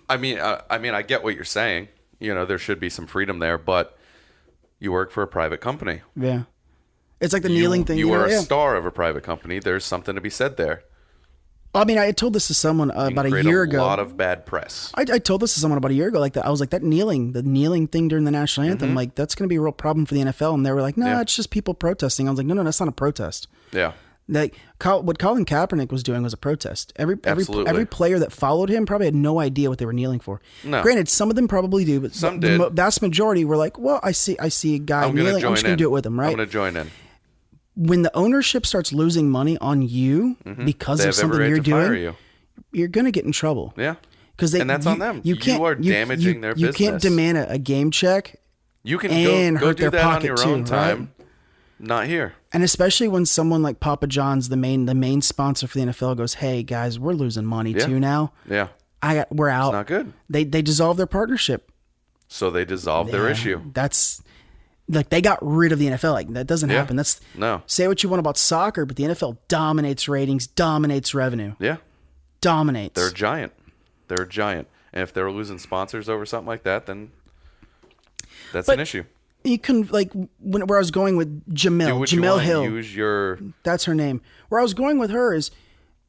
I mean, I get what you're saying. There should be some freedom there, but you work for a private company. Yeah, it's like the kneeling thing. You are a star of a private company. There's something to be said there. I mean, I told this to someone about a year ago. A lot of bad press. I told this to someone about a year ago. Like that, I was like, the kneeling thing during the national anthem. Like, that's going to be a real problem for the NFL. And they were like, no, it's just people protesting. I was like, no, that's not a protest. Yeah. Like what Colin Kaepernick was doing was a protest. Every player that followed him probably had no idea what they were kneeling for. No. Granted, some of them probably do, but some the did. vast majority were like, well, I see a guy kneeling. I'm just going to do it with him, right? I'm going to join in. When the ownership starts losing money on you because of something you're doing, you're going to get in trouble. Yeah. And that's on them. You are damaging their business. You can't demand a game check. You can and go hurt do their that pocket on your too, own time. right? Not here. And especially when someone like Papa John's, the main sponsor for the NFL, goes, "Hey guys, we're losing money too now. Yeah. We're out." It's not good. They dissolved their partnership. So they dissolved their issue. That's like they got rid of the NFL. Like, that doesn't happen. That's say what you want about soccer, but the NFL dominates ratings, dominates revenue. Yeah. Dominates. They're a giant. And if they're losing sponsors over something like that, then that's But an issue. You can where I was going with Do what you Jamel want. Hill. Use your That's her name. Where I was going with her is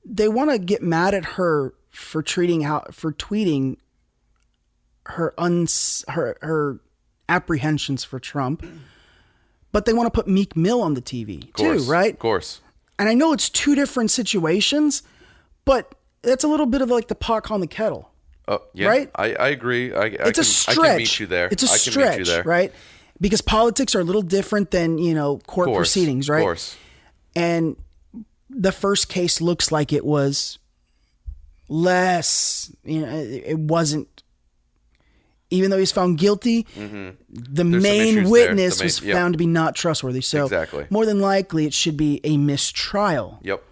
they want to get mad at her for tweeting her apprehensions for Trump, but they want to put Meek Mill on the TV too, right? Of course. And I know it's two different situations, but that's a little bit of like the pot on the kettle. Oh, yeah, right? I agree. It's a stretch. I can meet you there. It's a I can stretch, meet you there. right? Because politics are a little different than, court proceedings, right? Of course. And the first case looks like it was less, it wasn't, even though he's found guilty, the main witness was found to be not trustworthy. So exactly. More than likely it should be a mistrial. Yep.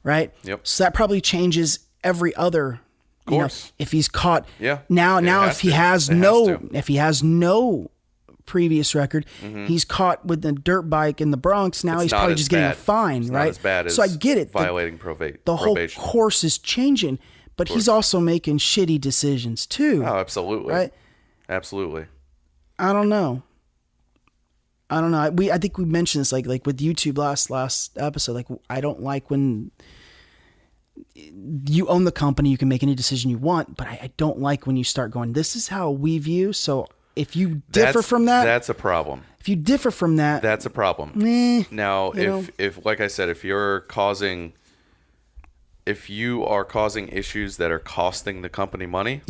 Right? Yep. So that probably changes every other, of course. If he's caught. Yeah. Now if he has no previous record, he's caught with the dirt bike in the Bronx. Now he's probably just getting a fine, right? Not as bad as so I get it. Violating probation. The whole course is changing, but he's also making shitty decisions too. Oh, absolutely. Right? Absolutely. I don't know. I think we mentioned this like with YouTube last episode. Like, I don't like when you own the company, you can make any decision you want, but I don't like when you start going, this is how we view. So if you differ from that, that's a problem. If you differ from that, that's a problem. Now, if like I said, if you are causing issues that are costing the company money,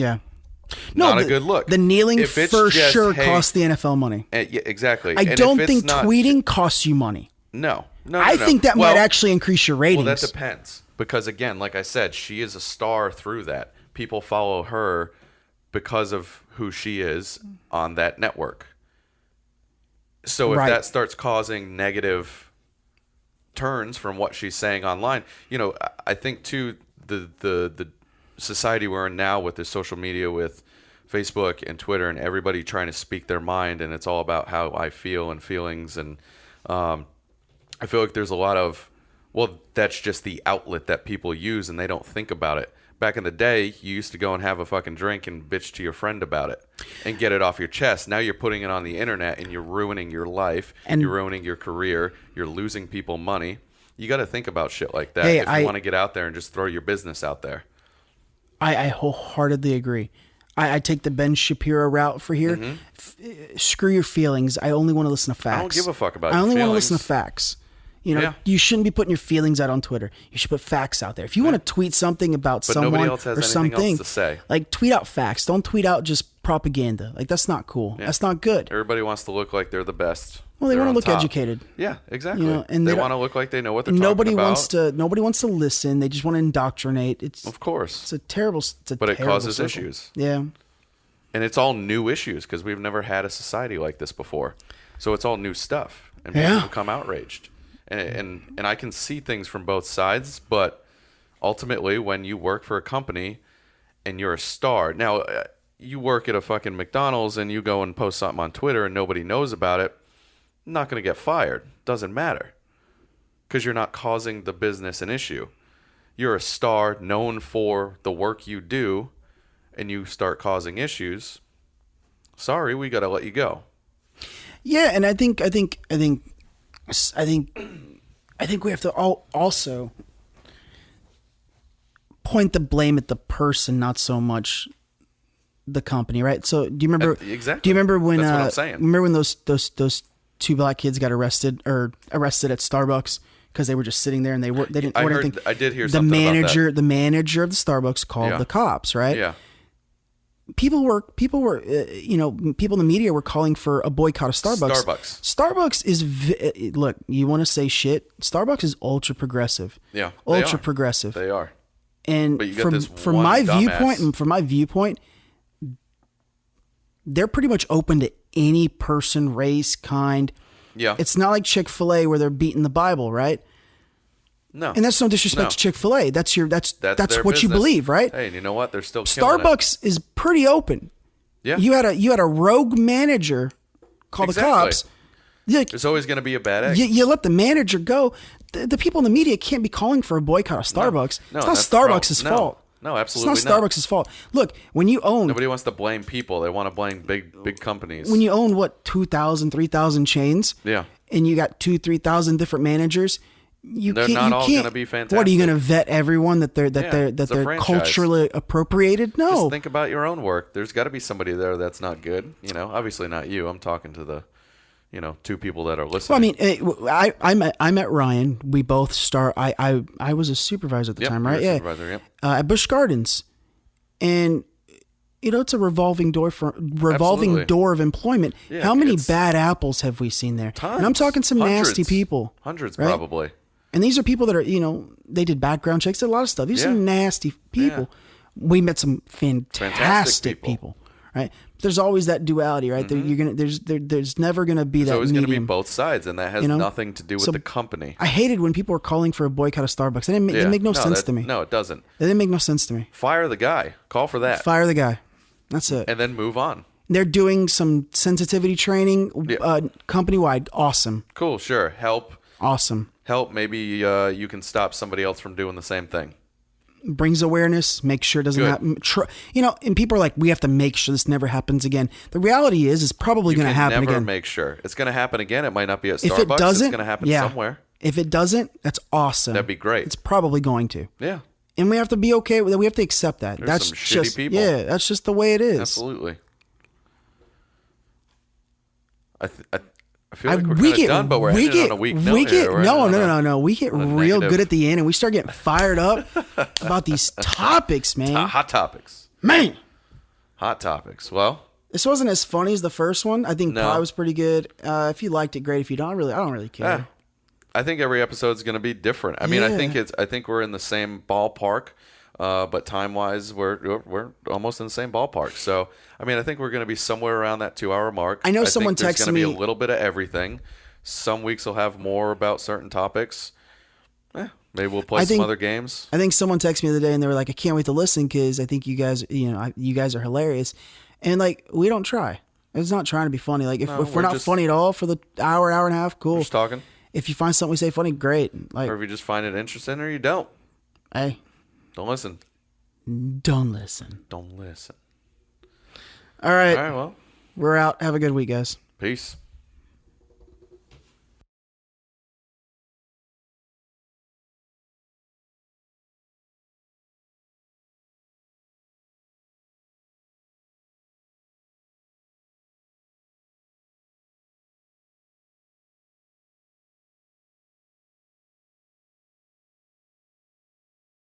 not a good look. The kneeling for sure costs the NFL money. Yeah, exactly. I don't think tweeting costs you money. No. I think that might actually increase your ratings. Well, that depends. Because again, like I said, she is a star through that. People follow her because of who she is on that network. So if that starts causing negative turns from what she's saying online, I think too the society we're in now with the social media, with Facebook and Twitter and everybody trying to speak their mind, and it's all about how I feel and feelings, and I feel like there's a lot of, well, that's just the outlet that people use and they don't think about it. Back in the day, you used to go and have a fucking drink and bitch to your friend about it and get it off your chest. Now you're putting it on the internet and you're ruining your life, and you're ruining your career, you're losing people money. You got to think about shit like that if you want to get out there and just throw your business out there. I wholeheartedly agree. I take the Ben Shapiro route for here. Screw your feelings. I only want to listen to facts. I don't give a fuck about I your only feelings. want to listen to facts. You shouldn't be putting your feelings out on Twitter. You should put facts out there. If you want to tweet something about someone nobody else has or anything something, else to say. Like, tweet out facts. Don't tweet out just propaganda. Like, that's not cool. That's not good. Everybody wants to look like they're the best. Well, they want to look top. educated. Yeah, exactly. And they want to look like they know what they're talking about. Nobody wants to listen. They just want to indoctrinate. Of course. It's a terrible. But it causes issues. Yeah. And it's all new issues because we've never had a society like this before. So it's all new stuff, and people become outraged. And I can see things from both sides, but ultimately, when you work for a company and you're a star, now you work at a fucking McDonald's and you go and post something on Twitter and nobody knows about it, you're not going to get fired. Doesn't matter, because you're not causing the business an issue. You're a star known for the work you do, and you start causing issues. Sorry, we got to let you go. Yeah, and I think we have to also point the blame at the person, not so much the company, right? So do you remember? Exactly. Do you remember when? That's what I'm saying. Remember when those two black kids got arrested at Starbucks because they were just sitting there and they didn't order anything. I did hear something about that. The manager of the Starbucks called the cops, right? Yeah. People were, people in the media were calling for a boycott of Starbucks. Starbucks is, look, you want to say shit? Starbucks is ultra progressive. Yeah. Ultra progressive. They are. And but you got this from one my dumbass. viewpoint, they're pretty much open to any person, race, kind. Yeah. It's not like Chick-fil-A where they're beating the Bible, right? No. And that's no disrespect to Chick-fil-A. That's what business. you believe, right? Hey, and you know what? They're still killing Starbucks is pretty open. Yeah. You had a rogue manager call the cops. There's always going to be a bad egg. You let the manager go. The people in the media can't be calling for a boycott of Starbucks. No, it's not Starbucks' fault. No, It's absolutely not Starbucks' fault. Look, when you own Nobody wants to blame people. They want to blame big companies. when you own what 2,000, 3,000 chains, Yeah. and you got 2,000, 3,000 different managers, They're not all gonna be fantastic. What are you going to vet everyone that they're it's a franchise. culturally appropriated? No. Just think about your own work. There's got to be somebody there that's not good. You know, obviously not you. I'm talking to the, two people that are listening. Well, I met Ryan. We both I was a supervisor at the time, right? You're a Yeah. supervisor, yep. At Busch Gardens, and it's a revolving Absolutely. door of employment. Yeah, How many it's- bad apples have we seen there? Tons. And I'm talking some nasty Hundreds. people. Hundreds, right? probably. And these are people that are, they did background checks, did a lot of stuff. These are Yeah. some nasty people. Yeah. We met some fantastic people. right? But there's always that duality, right? There's never gonna be There's that always going to be medium. both sides, and that has nothing to do with So the company. I hated when people were calling for a boycott of Starbucks. It didn't make no sense to me. No, it doesn't. It didn't make no sense to me. Fire the guy. Call for that. Fire the guy. That's it. And then move on. They're doing some sensitivity training, Yeah. company wide. Awesome. Cool, sure. Help. Maybe you can stop somebody else from doing the same thing. Brings awareness. Make sure it doesn't Good. happen. And people are like, we have to make sure this never happens again. The reality is, it's probably going to happen never again. make sure. It's going to happen again. It might not be at If Starbucks. it doesn't, it's going to happen yeah. somewhere. If it doesn't, that's awesome. That'd be great. It's probably going to. Yeah, And we have to be okay with it. We have to accept that. There's That's some shitty just people. Yeah, that's just the way it is. absolutely. I feel like we're kind of done, but we're ending on a weak note here. We're ending on a- No. We get on a real negative. good at the end, and we start getting fired up about these topics, man. Hot topics. Man, Hot topics. Well, this wasn't as funny as the first one. I think No. Pie was pretty good. If you liked it, great. If you don't, I don't really care. yeah. I think every episode is going to be different. I mean, Yeah. I think we're in the same ballpark, but time wise, we're almost in the same ballpark. So, I mean, I think we're going to be somewhere around that 2-hour mark. I know someone think there's texted going to be me- a little bit of everything. Some weeks will have more about certain topics. Maybe we'll play some other games. I think someone texted me the other day, and they were like, "I can't wait to listen because I think you guys, you guys are hilarious." And like, we don't try. It's not trying to be funny. Like, if we're we're not just- funny at all for the hour and a half, cool. Just talking. If you find something we say funny, great. Like, Or if you just find it interesting or you don't. hey, Don't listen. don't listen. Don't listen. All right, All right, well, we're out. Have a good week, guys. peace.